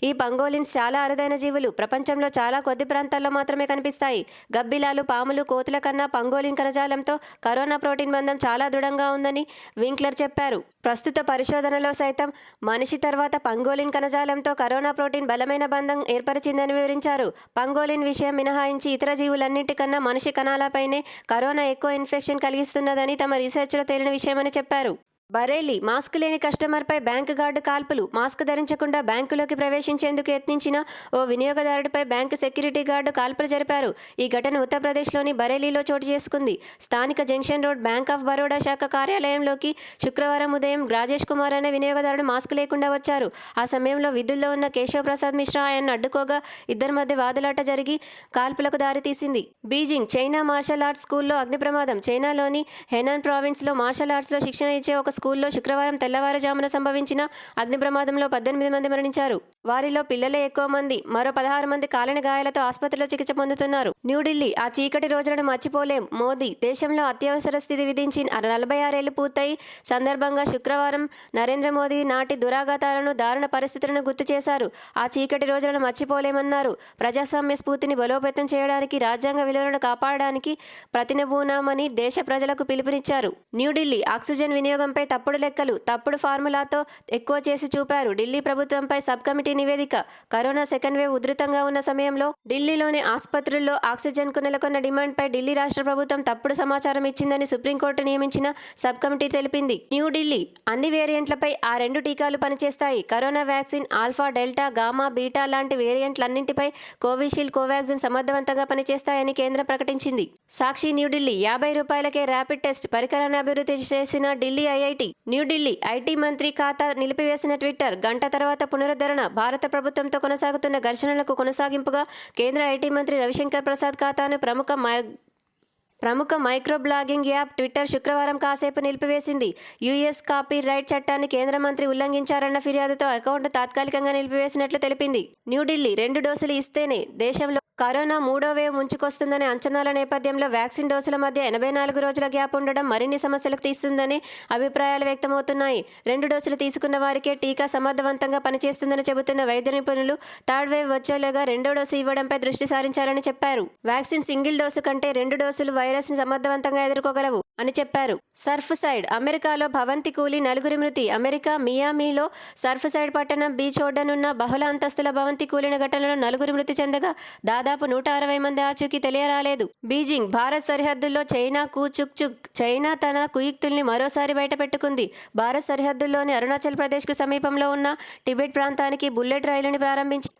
ఈ పంగోలిన్స్ చాలా అరుదైన జీవులు. ప్రపంచంలో చాలా కొద్ది ప్రాంతాల్లో మాత్రమే కనిపిస్తాయి. గబ్బిలాలు, పాములు, కోతుల కన్నా పంగోలిన్ కణజాలంతో కరోనా ప్రోటీన్ బంధం చాలా దృఢంగా ఉందని వింక్లర్ చెప్పారు. ప్రస్తుత పరిశోధనలో సైతం మనిషి తర్వాత పంగోలిన్ కణజాలంతో కరోనా ప్రోటీన్ బలమైన బంధం ఏర్పరిచిందని వివరించారు. పంగోలిన్ విషయం మినహాయించి ఇతర జీవులన్నింటికన్నా మనిషి కణాలపైనే కరోనా ఎక్కువ ఇన్ఫెక్షన్ కలిగిస్తున్నదని తమ రీసెర్చ్లో తేలిన విషయమని చెప్పారు. బరేలీ మాస్క్ లేని కస్టమర్పై బ్యాంకు గార్డు కాల్పులు. మాస్క్ ధరించకుండా బ్యాంకులోకి ప్రవేశించేందుకు యత్నించిన ఓ వినియోగదారుడిపై బ్యాంకు సెక్యూరిటీ గార్డు కాల్పులు జరిపారు. ఈ ఘటన ఉత్తరప్రదేశ్లోని బరేలీలో చోటు చేసుకుంది. స్థానిక junction road bank of Baroda శాఖ కార్యాలయంలోకి శుక్రవారం ఉదయం రాజేష్ కుమార్ అనే వినియోగదారుడు మాస్క్ లేకుండా వచ్చారు. ఆ సమయంలో విధుల్లో ఉన్న కేశవ్ ప్రసాద్ మిశ్రా ఆయన్ను అడ్డుకోగా ఇద్దరి మధ్య వాదులాట జరిగి కాల్పులకు దారితీసింది. బీజింగ్ చైనా మార్షల్ ఆర్ట్స్ స్కూల్లో అగ్ని ప్రమాదం. చైనాలోని హెనాన్ ప్రావిన్స్లో మార్షల్ ఆర్ట్స్లో శిక్షణ ఇచ్చే ఒక స్కూల్లో శుక్రవారం తెల్లవారుజామున సంభవించిన అగ్ని ప్రమాదంలో 18 మంది మరణించారు. వారిలో పిల్లలే ఎక్కువ మంది. మరో 16 మంది కాలిన గాయాలతో ఆసుపత్రిలో చికిత్స పొందుతున్నారు. న్యూఢిల్లీ ఆ చీకటి రోజులను మర్చిపోలేం. మోదీ దేశంలో అత్యవసర స్థితి విధించి 46 ఏళ్లు పూర్తయి సందర్భంగా శుక్రవారం నరేంద్ర మోదీ నాటి దురాఘాతాలను, దారుణ పరిస్థితులను గుర్తు చేశారు. ఆ చీకటి రోజులను మర్చిపోలేమన్నారు. ప్రజాస్వామ్య స్ఫూర్తిని బలోపేతం చేయడానికి, రాజ్యాంగ విలువలను కాపాడడానికి ప్రతినబూనామని దేశ ప్రజలకు పిలుపునిచ్చారు. న్యూఢిల్లీ ఆక్సిజన్ వినియోగంపై తప్పుడు లెక్కలు, తప్పుడు ఫార్ములాతో ఎక్కువ చేసి చూపారు. ఢిల్లీ ప్రభుత్వంపై సబ్ కమిటీ నివేదిక. కరోనా సెకండ్ వేవ్ ఉధృతంగా ఉన్న సమయంలో ఢిల్లీలోని ఆసుపత్రుల్లో ఆక్సిజన్కు నెలకొన్న డిమాండ్పై ఢిల్లీ రాష్ట్ర ప్రభుత్వం తప్పుడు సమాచారం ఇచ్చిందని సుప్రీంకోర్టు నియమించిన సబ్ కమిటీ తెలిపింది. న్యూఢిల్లీ అన్ని వేరియంట్లపై ఆ 2 టీకాలు పనిచేస్తాయి. Corona vaccine alpha, delta, gamma, beta లాంటి వేరియంట్లన్నింటిపై కోవిషీల్డ్, కోవాక్సిన్ సమర్థవంతంగా పనిచేస్తాయని కేంద్రం ప్రకటించింది. సాక్షి న్యూఢిల్లీ 50 రూపాయలకే ర్యాపిడ్ టెస్ట్ పరికరాన్ని అభివృద్ధి చేసిన ఢిల్లీ ఐఐటి. న్యూఢిల్లీ ఐటీ మంత్రి ఖాతా నిలిపివేసిన ట్విట్టర్. గంట తర్వాత పునరుద్ధరణ. భారత ప్రభుత్వంతో కొనసాగుతున్న ఘర్షణలకు కొనసాగింపుగా కేంద్ర ఐటీ మంత్రి రవిశంకర్ ప్రసాద్ ఖాతాను ప్రముఖ మైక్రో బ్లాగింగ్ యాప్ ట్విట్టర్ శుక్రవారం కాసేపు నిలిపివేసింది. యూఎస్ కాపీ రైట్ చట్టాన్ని కేంద్ర మంత్రి ఉల్లంఘించారన్న ఫిర్యాదుతో అకౌంట్ తాత్కాలికంగా నిలిపివేసినట్లు తెలిపింది. న్యూఢిల్లీ 2 డోసులు ఇస్తేనే దేశంలో కరోనా 3వ వేవ్ ముంచుకొస్తుందనే అంచనాల నేపథ్యంలో వ్యాక్సిన్ డోసుల మధ్య 84 రోజుల గ్యాప్ ఉండడం మరిన్ని సమస్యలకు తీస్తుందని అభిప్రాయాలు వ్యక్తమవుతున్నాయి. 2 డోసులు తీసుకున్న వారికే టీకా సమర్థవంతంగా పనిచేస్తుందని చెబుతున్న వైద్య నిపుణులు థర్డ్ వేవ్ వచ్చేలోగా 2వ డోసు ఇవ్వడంపై దృష్టి సారించాలని చెప్పారు. వ్యాక్సిన్ సింగిల్ డోసు కంటే 2 డోసులు వైరస్ని సమర్థవంతంగా ఎదుర్కోగలవు అని చెప్పారు. సర్ఫ్ సైడ్ అమెరికాలో భవంతి కూలి 4 మృతి. అమెరికా మియామిలో సర్ఫ్ సైడ్ పట్టణం బీచ్ ఒడ్డునున్న బహుళ అంతస్తుల భవంతి కూలిన ఘటనలో 4 మృతి చెందగా దాదాపు 160 మంది ఆచూకీ తెలియరాలేదు. బీజింగ్ భారత్ సరిహద్దుల్లో చైనాకు చుక్. చైనా తన కుయుక్తుల్ని మరోసారి బయటపెట్టుకుంది. భారత్ సరిహద్దుల్లోని అరుణాచల్ ప్రదేశ్కు సమీపంలో ఉన్న టిబెట్ ప్రాంతానికి బుల్లెట్ రైలుని ప్రారంభించి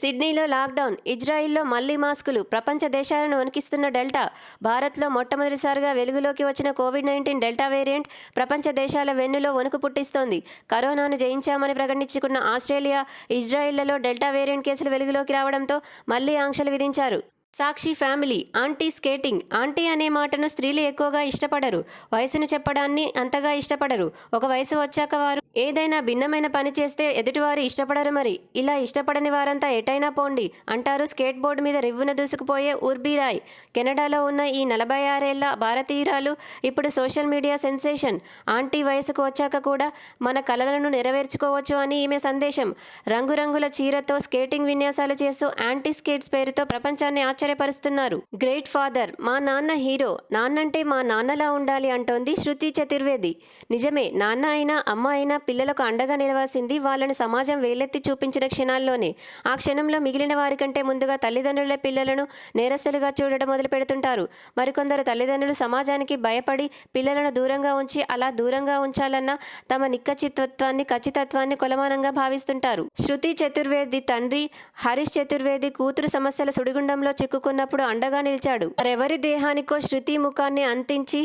సిడ్నీలో లాక్డౌన్. ఇజ్రాయిల్లో మళ్లీ మాస్కులు. ప్రపంచ దేశాలను వణికిస్తున్న డెల్టా. భారత్లో మొట్టమొదటిసారిగా వెలుగులోకి వచ్చిన కోవిడ్-19 డెల్టా వేరియంట్ ప్రపంచ దేశాల వెన్నులో వణుకు పుట్టిస్తోంది. కరోనాను జయించామని ప్రకటించుకున్న ఆస్ట్రేలియా, ఇజ్రాయిళ్లలో డెల్టా వేరియంట్ కేసులు వెలుగులోకి రావడంతో మళ్లీ ఆంక్షలు విధించారు. సాక్షి ఫ్యామిలీ ఆంటీ స్కేటింగ్. ఆంటీ అనే మాటను స్త్రీలు ఎక్కువగా ఇష్టపడరు. వయసును చెప్పడాన్ని అంతగా ఇష్టపడరు. ఒక వయసు వచ్చాక వారు ఏదైనా భిన్నమైన పని చేస్తే ఎదుటివారు ఇష్టపడరు. మరి ఇలా ఇష్టపడని వారంతా ఎటైనా పోండి అంటారు స్కేట్ బోర్డు మీద రివ్వున దూసుకుపోయే ఊర్బీ రాయ్. కెనడాలో ఉన్న ఈ 46 ఏళ్ల భారతీయురాలు ఇప్పుడు సోషల్ మీడియా సెన్సేషన్. ఆంటీ వయసుకు వచ్చాక కూడా మన కలలను నెరవేర్చుకోవచ్చు అని ఈమె సందేశం. రంగురంగుల చీరతో స్కేటింగ్ విన్యాసాలు చేస్తూ యాంటీ స్కేట్స్ పేరుతో ప్రపంచాన్ని ఆశ్చర్యపరుస్తున్నారు. గ్రేట్ ఫాదర్, మా నాన్న హీరో, నాన్నంటే మా నాన్నలా ఉండాలి అంటోంది శృతి చతుర్వేది. నిజమే, నాన్న అయినా అమ్మ అయినా పిల్లలకు అండగా నిలవాల్సింది వాళ్ళని సమాజం వేలెత్తి చూపించిన క్షణాల్లోనే. ఆ క్షణంలో మిగిలిన వారికంటే ముందుగా తల్లిదండ్రులే పిల్లలను నేరస్తులుగా చూడడం మొదలు పెడుతుంటారు. మరికొందరు తల్లిదండ్రులు సమాజానికి భయపడి పిల్లలను దూరంగా ఉంచి అలా దూరంగా ఉంచాలన్న తమ నిక్కచ్చితత్వాన్ని ఖచ్చితత్వాన్ని కొలమానంగా భావిస్తుంటారు. శృతి చతుర్వేది తండ్రి హరీష్ చతుర్వేది కూతురు సమస్యల సుడిగుండంలో చిక్కుకున్నప్పుడు అండగా నిలిచాడు. మరెవరి దేహానికో శృతి ముఖాన్ని అంటించి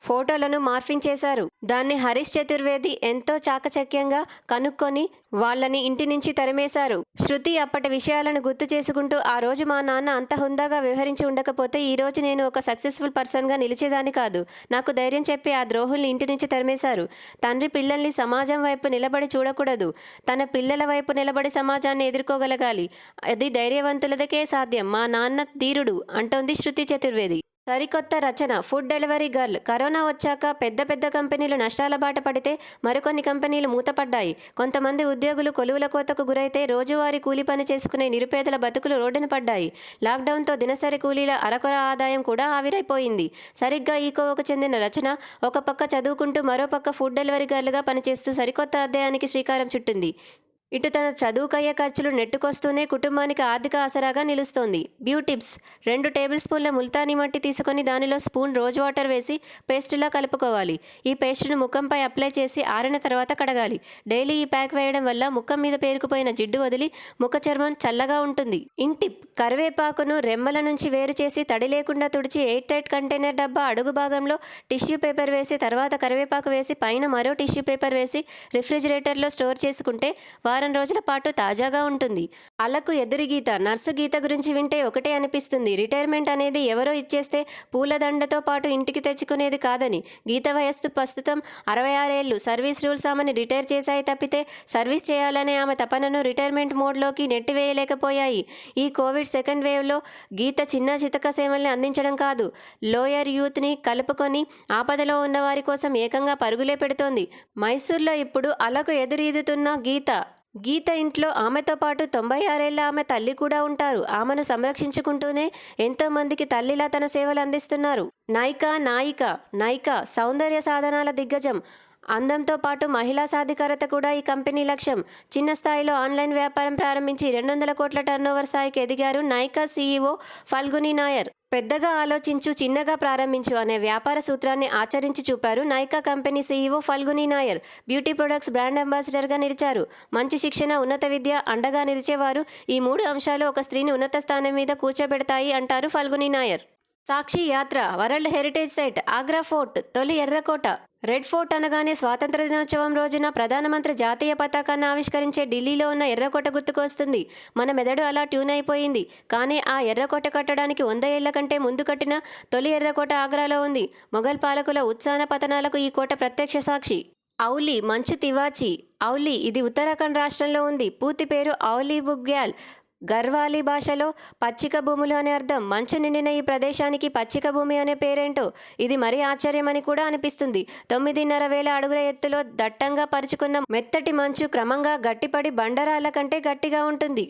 ఫోటోలను మార్ఫింగ్ చేశారు. దాన్ని హరీష్ చతుర్వేది ఎంతో చాకచక్యంగా కనుక్కొని వాళ్ళని ఇంటి నుంచి తరిమేశారు. శృతి అప్పటి విషయాలను గుర్తు చేసుకుంటూ, ఆ రోజు మా నాన్న అంత హుందాగా వ్యవహరించి ఉండకపోతే ఈ రోజు నేను ఒక సక్సెస్ఫుల్ పర్సన్గా నిలిచేదాన్ని కాదు. నాకు ధైర్యం చెప్పి ఆ ద్రోహుల్ని ఇంటి నుంచి తరిమేశారు. తండ్రి పిల్లల్ని సమాజం వైపు నిలబడి చూడకూడదు, తన పిల్లల వైపు నిలబడి సమాజాన్ని ఎదుర్కోగలగాలి. అది ధైర్యవంతులకే సాధ్యం. మా నాన్న ధీరుడు అంటోంది శృతి చతుర్వేది. సరికొత్త రచన ఫుడ్ డెలివరీ గర్ల్. కరోనా వచ్చాక పెద్ద పెద్ద కంపెనీలు నష్టాల బాట పడితే మరికొన్ని కంపెనీలు మూతపడ్డాయి. కొంతమంది ఉద్యోగులు కొలువుల కోతకు గురైతే రోజువారీ కూలి పని చేసుకునే నిరుపేదల బతుకులు రోడ్డున పడ్డాయి. లాక్డౌన్తో దినసరి కూలీల అరకొర ఆదాయం కూడా ఆవిరైపోయింది. సరిగ్గా ఈ కోవకు చెందిన రచన ఒక పక్క చదువుకుంటూ మరో పక్క ఫుడ్ డెలివరీ గర్ల్గా పనిచేస్తూ సరికొత్త అధ్యాయానికి శ్రీకారం చుట్టింది. ఇటు తన చదువుకయ్యే ఖర్చులు నెట్టుకొస్తూనే కుటుంబానికి ఆర్థిక ఆసరాగా నిలుస్తోంది. టిప్స్: 2 టేబుల్ స్పూన్ల ముల్తానీ మట్టి తీసుకొని దానిలో స్పూన్ రోజ్ వాటర్ వేసి పేస్టులా కలుపుకోవాలి. ఈ పేస్టును ముఖంపై అప్లై చేసి ఆరిన తర్వాత కడగాలి. డైలీ ఈ ప్యాక్ వేయడం వల్ల ముఖం మీద పేరుకుపోయిన జిడ్డు వదిలి ముఖ చర్మం చల్లగా ఉంటుంది. టిప్: కరివేపాకును రెమ్మల నుంచి వేరు చేసి తడి లేకుండా తుడిచి ఎయిర్ టైట్ కంటైనర్ డబ్బా అడుగు భాగంలో టిష్యూ పేపర్ వేసి తర్వాత కరివేపాకు వేసి పైన మరో టిష్యూ పేపర్ వేసి రిఫ్రిజిరేటర్లో స్టోర్ చేసుకుంటే వారం రోజుల పాటు తాజాగా ఉంటుంది. అలకు ఎదురు గీత. నర్సు గీత గురించి వింటే ఒకటే అనిపిస్తుంది, రిటైర్మెంట్ అనేది ఎవరో ఇచ్చేస్తే పూలదండతో పాటు ఇంటికి తెచ్చుకునేది కాదని. గీత వయస్సు ప్రస్తుతం 66 ఏళ్లు. సర్వీస్ రూల్స్ ఆమెను రిటైర్ చేశాయి తప్పితే సర్వీస్ చేయాలనే ఆమె తపనను రిటైర్మెంట్ మోడ్లోకి నెట్టివేయలేకపోయాయి. ఈ కోవిడ్ సెకండ్ వేవ్లో గీత చిన్న చితక సేవల్ని అందించడం కాదు, లోయర్ యూత్ని కలుపుకొని ఆపదలో ఉన్న వారి కోసం ఏకంగా పరుగులే పెడుతోంది. మైసూర్లో ఇప్పుడు అలకు ఎదురీదుతున్న గీత ఇంట్లో ఆమెతో పాటు 96 ఏళ్ల ఆమె తల్లి కూడా ఉంటారు. ఆమెను సంరక్షించుకుంటూనే ఎంతో మందికి తల్లిలా తన సేవలు అందిస్తున్నారు. నైకా సౌందర్య సాధనాల దిగ్గజం. అందంతో పాటు మహిళా సాధికారత కూడా ఈ కంపెనీ లక్ష్యం. చిన్న స్థాయిలో ఆన్లైన్ వ్యాపారం ప్రారంభించి 200 కోట్ల టర్నోవర్ స్థాయికి ఎదిగారు నైకా సీఈఓ ఫల్గుని నాయర్. పెద్దగా ఆలోచించు, చిన్నగా ప్రారంభించు అనే వ్యాపార సూత్రాన్ని ఆచరించి చూపారు Nykaa company CEO Falguni Nayar. Beauty products brand అంబాసిడర్గా నిలిచారు. మంచి శిక్షణ, ఉన్నత విద్య, అండగా నిలిచేవారు. ఈ 3 అంశాలు ఒక స్త్రీని ఉన్నత స్థానం మీద కూర్చోబెడతాయి అంటారు ఫల్గుని నాయర్. సాక్షి యాత్ర. World heritage site Agra fort, తొలి ఎర్రకోట. రెడ్ ఫోర్ట్ అనగానే స్వాతంత్ర దినోత్సవం రోజున ప్రధానమంత్రి జాతీయ పతాకాన్ని ఆవిష్కరించే ఢిల్లీలో ఉన్న ఎర్రకోట గుర్తుకొస్తుంది. మన మెదడు అలా ట్యూన్ అయిపోయింది. కానీ ఆ ఎర్రకోట కట్టడానికి 100 ఏళ్ల కంటే ముందు కట్టిన తొలి ఎర్రకోట ఆగ్రాలో ఉంది. మొఘల్ పాలకుల ఉత్సాహ పతనాలకు ఈ కోట ప్రత్యక్ష సాక్షి. ఔలీ, మంచు తివాచి. ఔలీ ఇది ఉత్తరాఖండ్ రాష్ట్రంలో ఉంది. పూర్తి పేరు ఔలీ బుగ్యాల్. గర్వాలి భాషలో పచ్చిక భూములు అనే అర్థం. మంచు నిండిన ఈ ప్రదేశానికి పచ్చిక భూమి అనే పేరేంటో ఇది మరీ ఆశ్చర్యమని కూడా అనిపిస్తుంది. 9,500 అడుగుల ఎత్తులో దట్టంగా పరుచుకున్న మెత్తటి మంచు క్రమంగా గట్టిపడి బండరాళ్ళ కంటే గట్టిగా ఉంటుంది.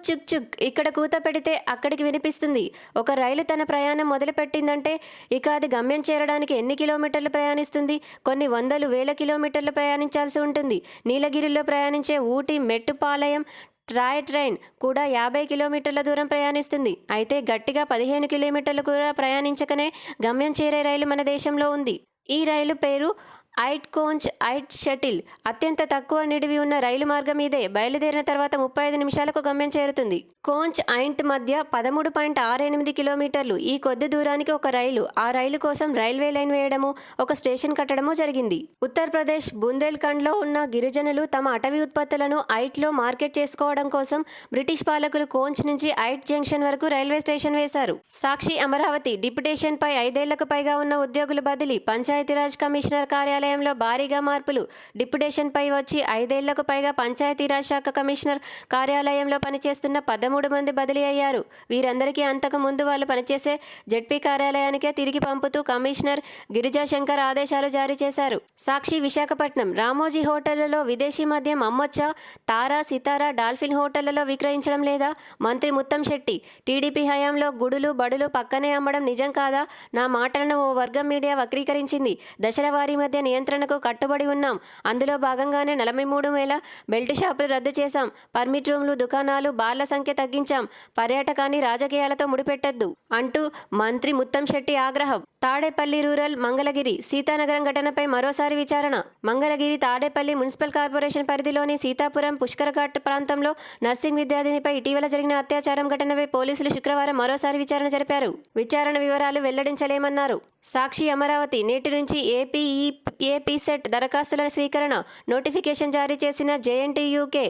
చుక్ చుక్ ఇక్కడ కూత పెడితే అక్కడికి వినిపిస్తుంది. ఒక రైలు తన ప్రయాణం మొదలుపెట్టిందంటే ఇక అది గమ్యం చేరడానికి ఎన్ని కిలోమీటర్లు ప్రయాణిస్తుంది? కొన్ని వందలు వేల కిలోమీటర్లు ప్రయాణించాల్సి ఉంటుంది. నీలగిరిలో ప్రయాణించే ఊటీ మెట్టుపాలయం టాయ్ ట్రైన్ కూడా 50 కిలోమీటర్ల దూరం ప్రయాణిస్తుంది. అయితే గట్టిగా 15 కిలోమీటర్లు కూడా ప్రయాణించకనే గమ్యం చేరే రైలు మన దేశంలో ఉంది. ఈ రైలు పేరు కోంచ్ షటిల్. అత్యంత తక్కువ నిడివి ఉన్న రైలు మార్గం ఇదే. బయలుదేరిన తర్వాత 35 నిమిషాలకు గమ్యం చేరుతుంది. కోంచ్ మధ్య 13.68 కిలోమీటర్లు. ఈ కొద్ది దూరానికి ఒక రైలు. ఆ రైలు కోసం రైల్వే లైన్ వేయడము, ఒక స్టేషన్ కట్టడము జరిగింది. ఉత్తరప్రదేశ్ బుందేల్ఖండ్లో ఉన్న గిరిజనులు తమ అటవీ ఉత్పత్తులను ఐట్లో మార్కెట్ చేసుకోవడం కోసం బ్రిటిష్ పాలకులు కోంచ్ నుంచి జంక్షన్ వరకు రైల్వే స్టేషన్ వేశారు. సాక్షి అమరావతి. డిప్యుటేషన్పై 5 ఏళ్లకు పైగా ఉన్న ఉద్యోగుల బదిలీ. పంచాయతీరాజ్ కమిషనర్ కార్యాలయం కార్యాలయంలో భారీగా మార్పులు. డిప్యుటేషన్పై వచ్చి 5 ఏళ్లకు పైగా పంచాయతీరాజ్ శాఖ కమిషనర్ కార్యాలయంలో పనిచేస్తున్న 13 మంది బదిలీ అయ్యారు. వీరందరికీ అంతకు ముందు వాళ్ళు పనిచేసే జెడ్పీ కార్యాలయానికే తిరిగి పంపుతూ కమిషనర్ గిరిజాశంకర్ ఆదేశాలు జారీ చేశారు. సాక్షి విశాఖపట్నం రామోజీ హోటళ్లలో విదేశీ మద్యం అమ్మొచ్చా? తారా, సితారా, డాల్ఫిన్ హోటళ్లలో విక్రయించడం లేదా? మంత్రి ముత్తంశెట్టి టీడీపీ హయాంలో గుడులు, బడులు పక్కనే అమ్మడం నిజం కాదా? నా మాటలను ఓ వర్గం మీడియా వక్రీకరించింది. దశల వారీ మధ్య నియంత్రణకు కట్టుబడి ఉన్నాం. అందులో భాగంగానే 43,000 బెల్ట్ షాపులు రద్దు చేశాం. పర్మిట్ రూమ్లు, దుకాణాలు, బార్ల సంఖ్య తగ్గించాం. పర్యాటకాన్ని రాజకీయాలతో ముడిపెట్టొద్దు అంటూ మంత్రి ముత్తంశెట్టి ఆగ్రహం. తాడేపల్లి రూరల్ మంగళగిరి సీతానగరం ఘటనపై మరోసారి విచారణ. మంగళగిరి తాడేపల్లి మున్సిపల్ కార్పొరేషన్ పరిధిలోని సీతాపురం పుష్కరఘాట్ ప్రాంతంలో నర్సింగ్ విద్యార్థినిపై ఇటీవల జరిగిన అత్యాచారం ఘటనపై పోలీసులు శుక్రవారం మరోసారి విచారణ జరిపారు. విచారణ వివరాలు వెల్లడించలేమన్నారు. సాక్షి అమరావతి నేటి నుంచి ఏపీసెట్ దరఖాస్తుల స్వీకరణ. నోటిఫికేషన్ జారీ చేసిన జేఎన్టీయూకే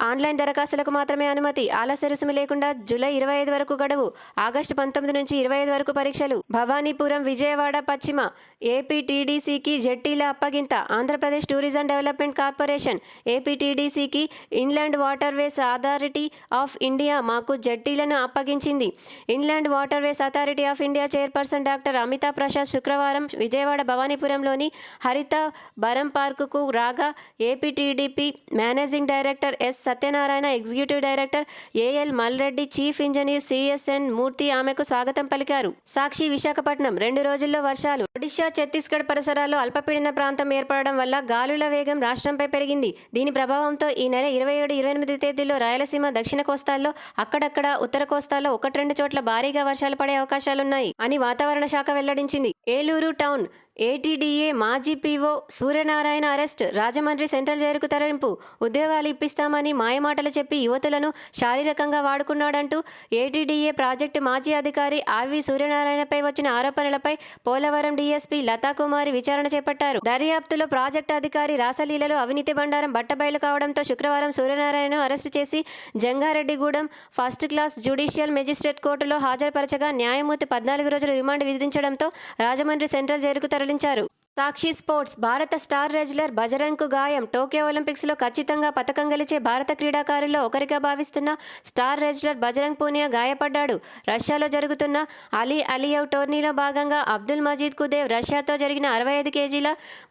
ఆన్లైన్ దరఖాస్తులకు మాత్రమే అనుమతి. ఆలస్య రుసుము లేకుండా జూలై 25 వరకు గడువు. ఆగస్టు 19 నుంచి 25 వరకు పరీక్షలు. భవానీపురం, విజయవాడ పశ్చిమ ఏపీటీడీసీకి జెట్టీల అప్పగింత. ఆంధ్రప్రదేశ్ టూరిజం డెవలప్మెంట్ కార్పొరేషన్ ఏపీటీడీసీకి inland waterways authority of India మాకు జెట్టీలను అప్పగించింది. Inland waterways authority of India chairperson doctor Amita Prasad శుక్రవారం విజయవాడ భవానీపురంలోని హరిత బరం పార్కుకు రాగా APTDP managing director S Satyanarayana, executive director AL Malreddy, chief engineer CSN Murthy ఆమెకు స్వాగతం పలికారు. సాక్షి విశాఖపట్నం 2 రోజుల్లో వర్షాలు. ఒడిశా, ఛత్తీస్గఢ్ పరిసరాల్లో అల్పపీడన ప్రాంతం ఏర్పడడం వల్ల గాలుల వేగం రాష్ట్రంపై పెరిగింది. దీని ప్రభావంతో ఈ నెల 27, 28 తేదీల్లో రాయలసీమ, దక్షిణ కోస్తాల్లో అక్కడక్కడ, ఉత్తర కోస్తాల్లో 1-2 చోట్ల భారీగా వర్షాలు పడే అవకాశాలున్నాయి అని వాతావరణ శాఖ వెల్లడించింది. ఏలూరు టౌన్ ఏటీడీఏ మాజీ PO Suryanarayana arrest. Rajahmundry central జైలుకు తరలింపు. ఉద్యోగాలు ఇప్పిస్తామని మాయమాటలు చెప్పి యువతులను శారీరకంగా వాడుకున్నాడంటూ ఏటీడీఏ ప్రాజెక్టు మాజీ అధికారి ఆర్వి సూర్యనారాయణపై వచ్చిన ఆరోపణలపై పోలవరం డీఎస్పీ లతాకుమారి విచారణ చేపట్టారు. దర్యాప్తులో ప్రాజెక్టు అధికారి రాసలీలలో అవినీతి బండారం బట్టబయలు కావడంతో శుక్రవారం సూర్యనారాయణను అరెస్టు చేసి Jangareddygudem first class judicial magistrate కోర్టులో హాజరుపరచగా న్యాయమూర్తి 14 రోజులు రిమాండ్ విధించడంతో రాజమండ్రి సెంట్రల్ జైలుకు తరలించారు. సాక్షి స్పోర్ట్స్ భారత స్టార్ రెజ్లర్ బజరంగ్కు గాయం. టోక్యో ఒలింపిక్స్లో ఖచ్చితంగా పతకం గెలిచే భారత క్రీడాకారుల్లో ఒకరిగా భావిస్తున్న స్టార్ రెజ్లర్ బజరంగ్ పూనియా గాయపడ్డాడు. రష్యాలో జరుగుతున్న అలీ అలియవ్ టోర్నీలో భాగంగా అబ్దుల్ మజీద్ కుదేవ్ రష్యాతో జరిగిన 65 కేజీల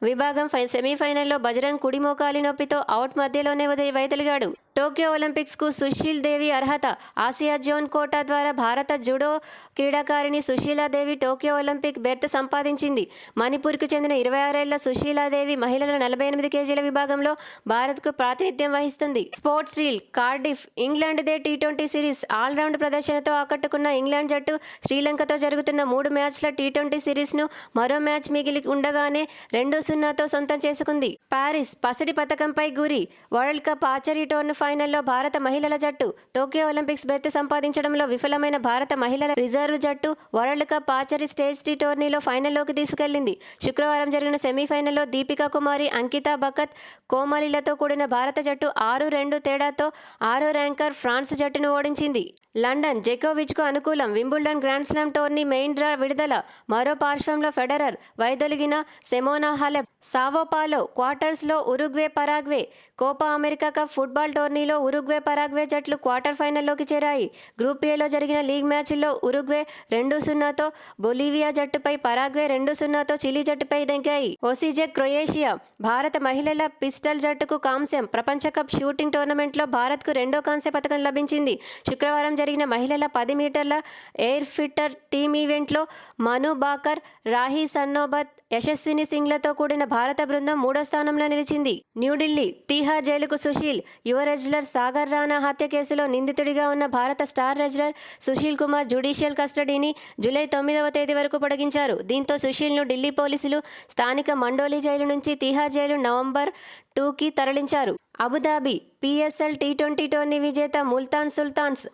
విభాగం సెమీఫైనల్లో బజరంగ్ కుడి మోకాలి నొప్పితో అవుట్ మధ్యలోనే వైదొలిగాడు. టోక్యో ఒలింపిక్స్కు సుశీల్ దేవి అర్హత. ఆసియా జోన్ కోటా ద్వారా భారత జుడో క్రీడాకారిణి సుశీలాదేవి టోక్యో ఒలింపిక్ బెర్త్ సంపాదించింది. మణిపూర్కు చెందిన 26 ఏళ్ల సుశీలాదేవి మహిళల 48 కేజీల విభాగంలో భారత్కు ప్రాతినిధ్యం వహిస్తుంది. స్పోర్ట్స్ రీల్ కార్డిఫ్ ఇంగ్లాండ్దే టీ20 సిరీస్. ఆల్రౌండ్ ప్రదర్శనతో ఆకట్టుకున్న ఇంగ్లాండ్ జట్టు శ్రీలంకతో జరుగుతున్న 3 మ్యాచ్ల టీ20 సిరీస్ను మరో మ్యాచ్ మిగిలి ఉండగానే 2-0తో సొంతం చేసుకుంది. పారిస్ పసిడి పతకంపై గురి. వరల్డ్ కప్ ఆర్చరీ టోర్నీ ఫైనల్లో భారత మహిళల జట్టు టోక్యో ఒలింపిక్స్ బెర్త్ సంపాదించడంలో విఫలమైన భారత మహిళల రిజర్వ్ జట్టు వరల్డ్ కప్ ఆర్చరీ స్టేజ్ టీ టోర్నీలో ఫైనల్లోకి తీసుకెళ్లింది. శుక్రవారం జరిగిన సెమీఫైనల్లో దీపికా కుమారి, అంకితా బకత్, కోమలిలతో కూడిన భారత జట్టు 6-2 తేడాతో 6వ ర్యాంకర్ ఫ్రాన్స్ జట్టును ఓడించింది. లండన్ జోకోవిచ్కు అనుకూలం. Wimbledon grand slam tourney main draw విడుదల. మరో పార్శ్వంలో ఫెడరర్, వైదొలిగిన సెమోనా హాలెప్. సావోపాలో క్వార్టర్స్లో Uruguay Paraguay. Copa America cup football tourney Uruguay Paraguay జట్లు క్వార్టర్ ఫైనల్లోకి చేరాయి. గ్రూప్ ఏలో జరిగిన లీగ్ మ్యాచ్ల్లో ఉరుగ్వే 2-0తో బొలీవియా జట్టుపై, పరాగ్వే 2-0తో చిలీ జట్టుపై దెంగాయి. Osijek Croatia. భారత మహిళల పిస్టల్ జట్టుకు కాంస్యం. ప్రపంచ కప్ షూటింగ్ టోర్నమెంట్లో భారత్కు 2వ కాంస్య పతకం లభించింది. శుక్రవారం జరిగిన మహిళల 10 మీటర్ల ఎయిర్ ఫిట్టర్ టీమ్ ఈవెంట్లో మను బాకర్, రాహి సన్నోబత్, యశస్విని సింగ్లతో కూడిన భారత బృందం 3వ స్థానంలో నిలిచింది. న్యూఢిల్లీ తీహార్ జైలుకు సుశీల్. యువ రెజ్లర్ సాగర్ రాణా హత్య కేసులో నిందితుడిగా ఉన్న భారత star wrestler Sushil Kumar judicial కస్టడీని జూలై 9వ తేదీ వరకు పొడిగించారు. దీంతో సుశీల్ను ఢిల్లీ పోలీసులు స్థానిక మండోలి జైలు నుంచి తీహార్ జైలు నవంబర్ 2కి తరలించారు. అబుదాబి పిఎస్ఎల్ టీ20 టోర్నీ విజేత ముల్తాన్ సుల్తాన్స్.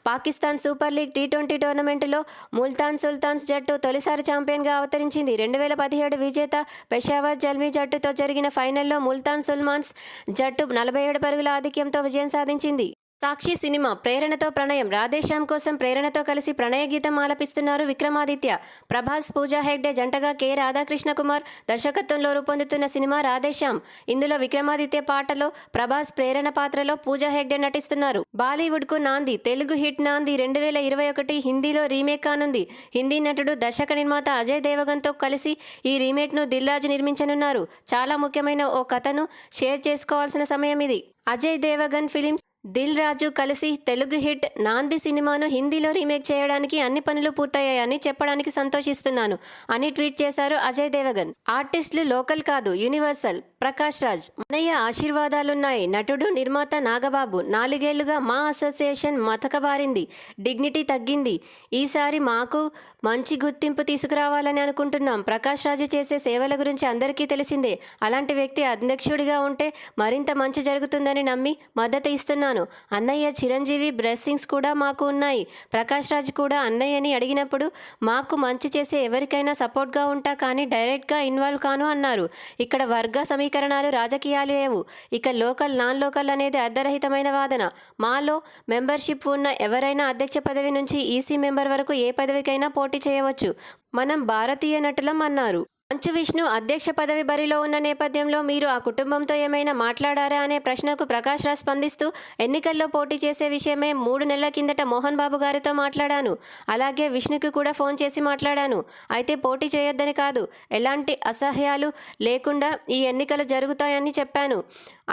పాకిస్తాన్ సూపర్ లీగ్ టీ20 టోర్నమెంటులో ముల్తాన్ సుల్తాన్స్ జట్టు తొలిసారి ఛాంపియన్గా అవతరించింది. 2017 విజేత పెషావర్ జల్మీ జట్టుతో జరిగిన ఫైనల్లో ముల్తాన్ సుల్తాన్స్ జట్టు 47 పరుగుల ఆధిక్యంతో విజయం సాధించింది. సాక్షి సినిమా ప్రేరణతో ప్రణయం రాధేశ్యామ్ కోసం ప్రేరణతో కలిసి ప్రణయ గీతం ఆలపిస్తున్నారు విక్రమాదిత్య. ప్రభాస్, పూజా హెగ్డే జంటగా కె రాధాకృష్ణ కుమార్ దర్శకత్వంలో రూపొందుతున్న సినిమా రాధేశ్యామ్. ఇందులో విక్రమాదిత్య పాటలో, ప్రభాస్ ప్రేరణ పాత్రలో పూజా హెగ్డే నటిస్తున్నారు. బాలీవుడ్కు నాంది. తెలుగు హిట్ నాంది 2021 హిందీలో రీమేక్ కానుంది. హిందీ నటుడు, దర్శక నిర్మాత అజయ్ దేవగన్తో కలిసి ఈ రీమేక్ను దిల్ రాజు నిర్మించనున్నారు. చాలా ముఖ్యమైన ఓ కథను షేర్ చేసుకోవాల్సిన సమయం ఇది. అజయ్ దేవగన్ ఫిలిమ్స్, దిల్ రాజు కలిసి తెలుగు హిట్ నాంది సినిమాను హిందీలో రీమేక్ చేయడానికి అన్ని పనులు పూర్తయ్యాయని చెప్పడానికి సంతోషిస్తున్నాను అని ట్వీట్ చేశారు అజయ్ దేవగన్. ఆర్టిస్టులు లోకల్ కాదు, యూనివర్సల్. ప్రకాష్ రాజ్, మనయ్య ఆశీర్వాదాలున్నాయి. నటుడు, నిర్మాత నాగబాబు. 4 ఏళ్లుగా మా అసోసియేషన్ మతకబారింది, డిగ్నిటీ తగ్గింది. ఈసారి మాకు మంచి గుర్తింపు తీసుకురావాలని అనుకుంటున్నాం. ప్రకాష్ రాజు చేసే సేవల గురించి అందరికీ తెలిసిందే. అలాంటి వ్యక్తి అధ్యక్షుడిగా ఉంటే మరింత మంచి జరుగుతుందని నమ్మి మద్దతు ఇస్తున్నాను. అన్నయ్య చిరంజీవి బ్లెస్సింగ్స్ కూడా మాకు ఉన్నాయి. ప్రకాష్ రాజ్ కూడా అన్నయ్యని అడిగినప్పుడు మాకు మంచి చేసే ఎవరికైనా సపోర్ట్గా ఉంటా, కానీ డైరెక్ట్గా ఇన్వాల్వ్ కాను అన్నారు. ఇక్కడ వర్గ సమీకరణాలు, రాజకీయాలు లేవు. ఇక లోకల్, నాన్ లోకల్ అనేది అర్ధరహితమైన వాదన. మాలో మెంబర్షిప్ ఉన్న ఎవరైనా అధ్యక్ష పదవి నుంచి ఈసీ మెంబర్ వరకు ఏ పదవికైనా పోటీ చేయవచ్చు. మనం భారతీయ నటులం అన్నారు. మంచు విష్ణు అధ్యక్ష పదవి బరిలో ఉన్న నేపథ్యంలో మీరు ఆ కుటుంబంతో ఏమైనా మాట్లాడారా అనే ప్రశ్నకు ప్రకాష్ రాజ్ స్పందిస్తూ, ఎన్నికల్లో పోటీ చేసే విషయమే 3 నెలల కిందట మోహన్ బాబు గారితో మాట్లాడాను. అలాగే విష్ణుకి కూడా ఫోన్ చేసి మాట్లాడాను. అయితే పోటీ చేయొద్దని కాదు, ఎలాంటి అసహ్యాలు లేకుండా ఈ ఎన్నికలు జరుగుతాయని చెప్పాను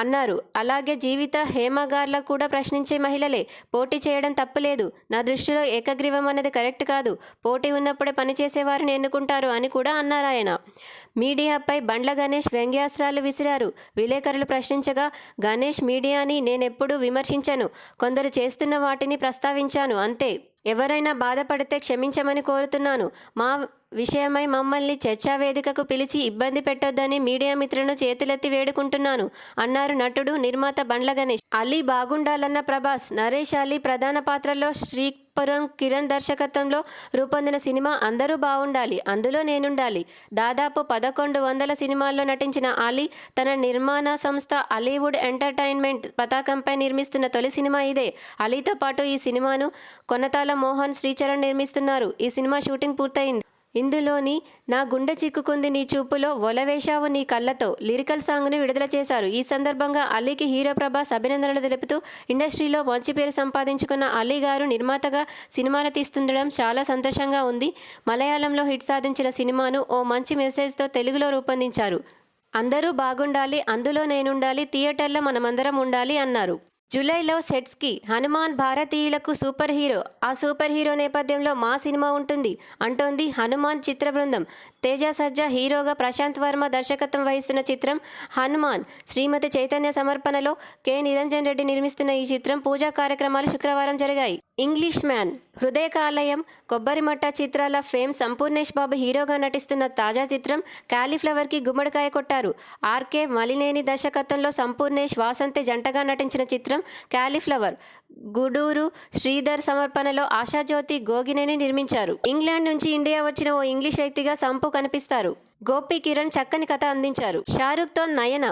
అన్నారు. అలాగే జీవిత, హేమ గార్ల కూడా ప్రశ్నించే మహిళలే. పోటీ చేయడం తప్పులేదు. నా దృష్టిలో ఏకగ్రీవం అన్నది కరెక్ట్ కాదు. పోటీ ఉన్నప్పుడే పనిచేసేవారిని ఎన్నుకుంటారు అని కూడా అన్నారు ఆయన. మీడియాపై బండ్ల గణేష్ వ్యంగ్యాస్త్రాలు విసిరారు. విలేకరులు ప్రశ్నించగా, గణేష్ మీడియాని నేనెప్పుడూ విమర్శించను. కొందరు చేస్తున్న వాటిని ప్రస్తావించాను అంతే. ఎవరైనా బాధపడితే క్షమించమని కోరుతున్నాను. మా విషయమై మమ్మల్ని చర్చా వేదికకు పిలిచి ఇబ్బంది పెట్టొద్దని మీడియా మిత్రులను చేతులెత్తి వేడుకుంటున్నాను అన్నారు నటుడు, నిర్మాత బండ్ల గణేష్. అలీ బాగుండాలన్న ప్రభాస్. నరేష్ అలీ ప్రధాన పాత్రలో శ్రీపురం కిరణ్ దర్శకత్వంలో రూపొందిన సినిమా అందరూ బాగుండాలి, అందులో నేనుండాలి. దాదాపు 1100 సినిమాల్లో నటించిన అలీ తన నిర్మాణ సంస్థ అలీవుడ్ ఎంటర్టైన్మెంట్ పతాకంపై నిర్మిస్తున్న తొలి సినిమా ఇదే. అలీతో పాటు ఈ సినిమాను కొనతాల మోహన్, శ్రీచరణ్ నిర్మిస్తున్నారు. ఈ సినిమా షూటింగ్ పూర్తయింది. ఇందులోని నా గుండె చిక్కుకుంది నీ చూపులో, ఒలవేశావు నీ కళ్ళతో లిరికల్ సాంగ్ను విడుదల చేశారు. ఈ సందర్భంగా అలీకి హీరో ప్రభాస్ అభినందనలు తెలుపుతూ, ఇండస్ట్రీలో మంచి పేరు సంపాదించుకున్న అలీ గారు నిర్మాతగా సినిమాలు తీస్తుండడం చాలా సంతోషంగా ఉంది. మలయాళంలో హిట్ సాధించిన సినిమాను ఓ మంచి మెసేజ్తో తెలుగులో రూపొందించారు. అందరూ బాగుండాలి, అందులో నేనుండాలి, థియేటర్లో మనమందరం ఉండాలి అన్నారు. జూలైలో సెట్స్కి హనుమాన్ భారతీయులకు సూపర్ హీరో. ఆ సూపర్ హీరో నేపథ్యంలో మా సినిమా ఉంటుంది అంటోంది హనుమాన్ చిత్ర బృందం. తేజ సజ్జా హీరోగా, ప్రశాంత్ వర్మ దర్శకత్వం వహిస్తున్న చిత్రం హనుమాన్. శ్రీమతి చైతన్య సమర్పణలో కె నిరంజన్ రెడ్డి నిర్మిస్తున్న ఈ చిత్రం పూజా కార్యక్రమాలు శుక్రవారం జరిగాయి. ఇంగ్లీష్ మ్యాన్, హృదయకాలయం, కొబ్బరిమట్ట చిత్రాల ఫేమ్ సంపూర్ణేష్ బాబు హీరోగా నటిస్తున్న తాజా చిత్రం క్యాలీఫ్లవర్కి గుమ్మడికాయ కొట్టారు. ఆర్కే మలినేని దర్శకత్వంలో సంపూర్ణేష్, వాసంతి జంటగా నటించిన చిత్రం క్యాలీఫ్లవర్. గుడూరు శ్రీధర్ సమర్పణలో ఆశాజ్యోతి గోగినేని నిర్మించారు. ఇంగ్లాండ్ నుంచి ఇండియా వచ్చిన ఓ ఇంగ్లీష్ వ్యక్తిగా సంపు కనిపిస్తారు. గోపి కిరణ్ చక్కని కథ అందించారు. షారుఖ్తో నయన.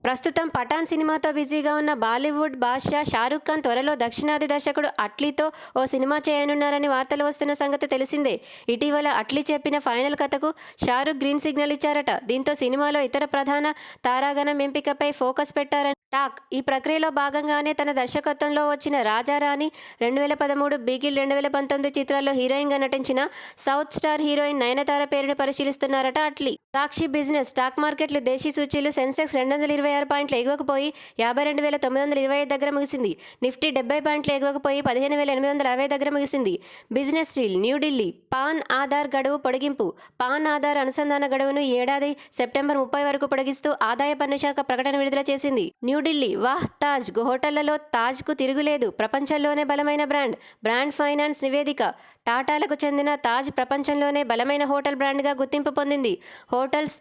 ప్రస్తుతం పఠాన్ సినిమాతో బిజీగా ఉన్న బాలీవుడ్ బాద్షా షారుఖ్ ఖాన్ త్వరలో దక్షిణాది దర్శకుడు అట్లీతో ఓ సినిమా చేయనున్నారని వార్తలు వస్తున్న సంగతి తెలిసిందే. ఇటీవల అట్లీ చెప్పిన ఫైనల్ కథకు షారుఖ్ గ్రీన్ సిగ్నల్ ఇచ్చారట. దీంతో సినిమాలో ఇతర ప్రధాన తారాగణం ఎంపికపై ఫోకస్ పెట్టారని టాక్. ఈ ప్రక్రియలో భాగంగానే తన దర్శకత్వంలో వచ్చిన రాజారాణి, 2013, బిగిల్ 2019 చిత్రాల్లో హీరోయిన్గా నటించిన సౌత్ స్టార్ హీరోయిన్ నయనతార పేరును పరిశీలిస్తున్నారట అట్లీ. సాక్షి బిజినెస్. స్టాక్ మార్కెట్లు, దేశీ సూచీలు. సెన్సెక్స్ 226 పాయింట్లు ఎగువకుపోయి 52,925 దగ్గర ముగిసింది. నిఫ్టీ 70 పాయింట్లు ఎగువకుపోయి 15,860 దగ్గర ముగిసింది. Business deal. New Delhi. Pan Aadhaar గడువు పొడిగింపు. పాన్ ఆధార్ అనుసంధాన గడువును ఈ ఏడాది సెప్టెంబర్ 30 వరకు పొడిగిస్తూ ఆదాయ పన్ను శాఖ ప్రకటన విడుదల చేసింది. న్యూఢిల్లీ. వాహ్ తాజ్. హోటళ్లలో తాజ్కు తిరుగులేదు. ప్రపంచంలోనే బలమైన బ్రాండ్. బ్రాండ్ ఫైనాన్స్ నివేదిక. టాటాలకు చెందిన తాజ్ ప్రపంచంలోనే బలమైన హోటల్ బ్రాండ్గా గుర్తింపు పొందింది. హోటల్స్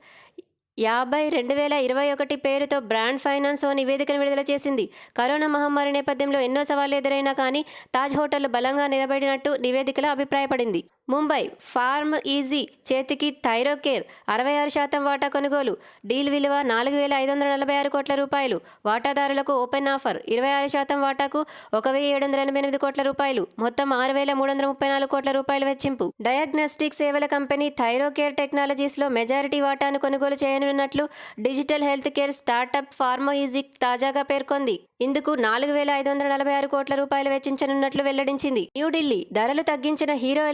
50/2021 పేరుతో బ్రాండ్ ఫైనాన్స్ ఓ నివేదికను విడుదల చేసింది. కరోనా మహమ్మారి నేపథ్యంలో ఎన్నో సవాళ్లు ఎదురైనా కానీ తాజ్ హోటళ్లు బలంగా నిలబడినట్టు నివేదికలో అభిప్రాయపడింది. ముంబై ఫార్మ్ ఈజీ చేతికి థైరోకేర్ 66% వాటా కొనుగోలు. డీల్ విలువ 4,546 కోట్ల రూపాయలు. వాటాదారులకు ఓపెన్ ఆఫర్. 26% వాటాకు 1,788 కోట్ల రూపాయలు. మొత్తం 6,334 కోట్ల రూపాయలు వెచ్చింపు. డయాగ్నోస్టిక్ సేవల కంపెనీ థైరోకేర్ టెక్నాలజీస్లో మెజారిటీ వాటాను కొనుగోలు చేయనున్నట్లు digital health care startup PharmEasy తాజాగా పేర్కొంది. ఇందుకు 4,546 కోట్ల రూపాయలు వెచ్చించనున్నట్లు వెల్లడించింది. న్యూఢిల్లీ ధరలు తగ్గించిన హీరో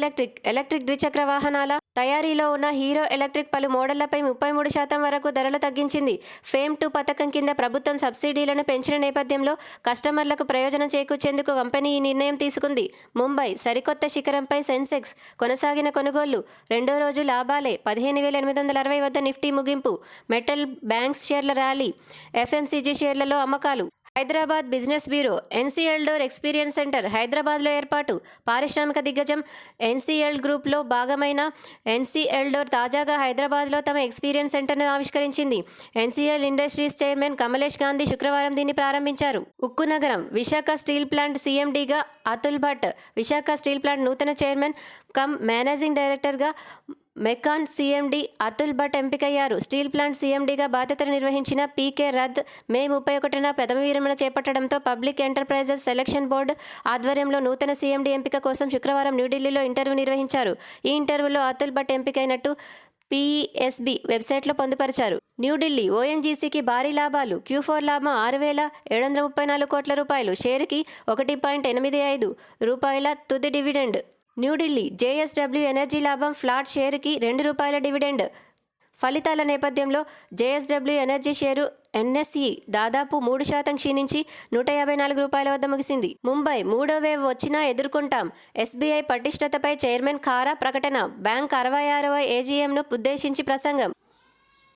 ఎలక్ట్రిక్ ద్విచక్ర వాహనాల తయారీలో ఉన్న హీరో ఎలక్ట్రిక్ పలు మోడళ్లపై 33% వరకు ధరలు తగ్గించింది. ఫేమ్ 2 పథకం కింద ప్రభుత్వం సబ్సిడీలను పెంచిన నేపథ్యంలో కస్టమర్లకు ప్రయోజనం చేకూర్చేందుకు కంపెనీ ఈ నిర్ణయం తీసుకుంది. ముంబై సరికొత్త శిఖరంపై సెన్సెక్స్ కొనసాగిన కొనుగోళ్లు. రెండో రోజు లాభాలే. 15,860 వద్ద నిఫ్టీ ముగింపు. మెటల్ బ్యాంక్స్ షేర్ల ర్యాలీ. ఎఫ్ఎంసీజీ షేర్లలో అమ్మకాలు. Hyderabad business bureau NCL door experience centre హైదరాబాద్లో ఏర్పాటు. పారిశ్రామిక దిగ్గజం ఎన్సీఎల్ గ్రూప్లో భాగమైన ఎన్సీఎల్ డోర్ తాజాగా హైదరాబాద్లో తమ ఎక్స్పీరియన్స్ సెంటర్ను ఆవిష్కరించింది. NCL industries chairman Kamlesh Gandhi శుక్రవారం దీన్ని ప్రారంభించారు. ఉక్కు నగరం విశాఖ స్టీల్ ప్లాంట్ సీఎండీగా అతుల్ భట్, విశాఖ స్టీల్ ప్లాంట్ నూతన చైర్మన్ కమ్ మేనేజింగ్ డైరెక్టర్గా మెకాన్ సీఎండీ అతుల్ భట్ ఎంపికయ్యారు. స్టీల్ ప్లాంట్ సీఎండీగా బాధ్యతలు నిర్వహించిన పీకే రథ్ మే 31న పదవి విరమణ చేపట్టడంతో పబ్లిక్ ఎంటర్ప్రైజెస్ సెలక్షన్ బోర్డు ఆధ్వర్యంలో నూతన సీఎండీ ఎంపిక కోసం శుక్రవారం న్యూఢిల్లీలో ఇంటర్వ్యూ నిర్వహించారు. ఈ ఇంటర్వ్యూలో అతుల్ భట్ ఎంపికైనట్టు పీఎస్బీ వెబ్సైట్లో పొందుపరిచారు. న్యూఢిల్లీ ఓఎన్జీసీకి భారీ లాభాలు. Q4 లాభం 6,734 కోట్ల రూపాయలు. షేరుకి 1.85 రూపాయల తుది డివిడెండ్. న్యూఢిల్లీ జేఎస్డబ్ల్యూ ఎనర్జీ లాభం ఫ్లాట్. షేరుకి 2 రూపాయల డివిడెండ్. ఫలితాల నేపథ్యంలో జేఎస్డబ్ల్యూ ఎనర్జీ షేరు ఎన్ఎస్ఈ దాదాపు 3% క్షీణించి 154 రూపాయల వద్ద ముగిసింది. ముంబై మూడో వేవ్ వచ్చినా ఎదుర్కొంటాం. ఎస్బీఐ పటిష్టతపై చైర్మన్ ఖారా ప్రకటన. బ్యాంక్ 66వ ఏజీఎంను ఉద్దేశించి ప్రసంగం.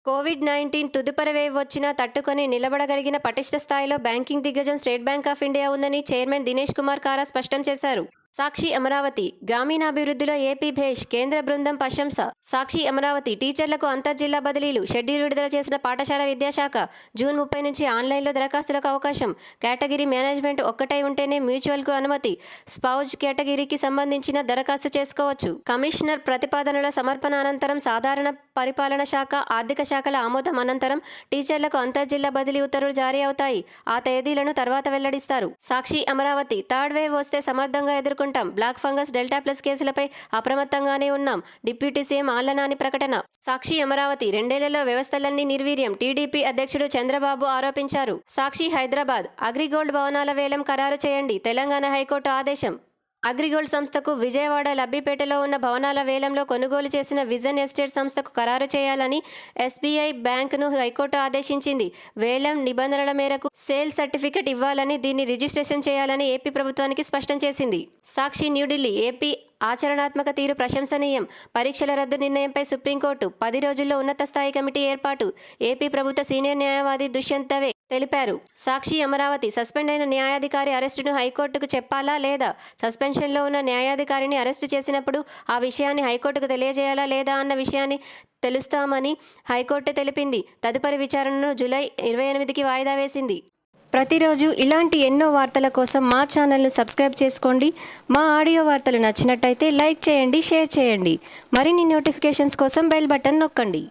కోవిడ్-19 తదుపరి వేవ్ వచ్చినా తట్టుకొని నిలబడగలిగిన పటిష్ట స్థాయిలో బ్యాంకింగ్ దిగ్గజం స్టేట్ బ్యాంక్ ఆఫ్ ఇండియా ఉందని చైర్మన్ దినేష్ కుమార్ ఖారా స్పష్టం చేశారు. సాక్షి అమరావతి గ్రామీణాభివృద్ధిలో ఏపీ భేష్. కేంద్ర బృందం ప్రశంస. సాక్షి అమరావతి టీచర్లకు అంతర్జిల్లా బదిలీలు. షెడ్యూల్ విడుదల చేసిన పాఠశాల విద్యాశాఖ. జూన్ 30 నుంచి ఆన్లైన్లో దరఖాస్తులకు అవకాశం. కేటగిరీ మేనేజ్మెంట్ ఒక్కటై ఉంటేనే మ్యూచువల్కు అనుమతి. స్పౌజ్ కేటగిరీకి సంబంధించిన దరఖాస్తు చేసుకోవచ్చు. కమిషనర్ ప్రతిపాదనల సమర్పణ అనంతరం సాధారణ పరిపాలన శాఖ, ఆర్థిక శాఖల ఆమోదం అనంతరం టీచర్లకు అంతర్జిల్లా బదిలీ ఉత్తర్వులు జారీ అవుతాయి. ఆ తేదీలను తర్వాత వెల్లడిస్తారు. సాక్షి అమరావతి థర్డ్ వేవ్ వస్తే సమర్థంగా ఎదుర్కొంటాం. బ్లాక్ ఫంగస్, డెల్టా ప్లస్ కేసులపై అప్రమత్తంగానే ఉన్నాం. డిప్యూటీ సీఎం ఆళ్లనాని ప్రకటన. సాక్షి అమరావతి 2 ఏళ్లలో వ్యవస్థలన్నీ నిర్వీర్యం. టీడీపీ అధ్యక్షుడు చంద్రబాబు ఆరోపించారు. సాక్షి హైదరాబాద్ అగ్రిగోల్డ్ భవనాల వేలం ఖరారు చేయండి. తెలంగాణ హైకోర్టు ఆదేశం. అగ్రిగోల్డ్ సంస్థకు విజయవాడ లబ్బిపేటలో ఉన్న భవనాల వేలంలో కొనుగోలు చేసిన విజన్ ఎస్టేట్ సంస్థకు ఖరారు చేయాలని ఎస్బీఐ బ్యాంకును హైకోర్టు ఆదేశించింది. వేలం నిబంధనల మేరకు సేల్ సర్టిఫికెట్ ఇవ్వాలని, దీన్ని రిజిస్ట్రేషన్ చేయాలని ఏపీ ప్రభుత్వానికి స్పష్టం చేసింది. సాక్షి న్యూఢిల్లీ ఏపీ ఆచరణాత్మక తీరు ప్రశంసనీయం. పరీక్షల రద్దు నిర్ణయంపై సుప్రీంకోర్టు 10 రోజుల్లో ఉన్నత స్థాయి కమిటీ ఏర్పాటు. ఏపీ ప్రభుత్వ సీనియర్ న్యాయవాది దుష్యంత్ దవే తెలిపారు. సాక్షి అమరావతి సస్పెండ్ అయిన న్యాయాధికారి అరెస్టును హైకోర్టుకు చెప్పాలా లేదా? సస్పెన్షన్లో ఉన్న న్యాయాధికారిని అరెస్టు చేసినప్పుడు ఆ విషయాన్ని హైకోర్టుకు తెలియజేయాలా లేదా అన్న విషయాన్ని తెలుస్తామని హైకోర్టు తెలిపింది. తదుపరి విచారణను జూలై 28కి వాయిదా వేసింది. ప్రతిరోజు ఇలాంటి ఎన్నో వార్తల కోసం మా ఛానల్ను సబ్స్క్రైబ్ చేసుకోండి. మా ఆడియో వార్తలు నచ్చినట్టయితే లైక్ చేయండి, షేర్ చేయండి. మరిన్ని నోటిఫికేషన్స్ కోసం బెల్ బటన్ నొక్కండి.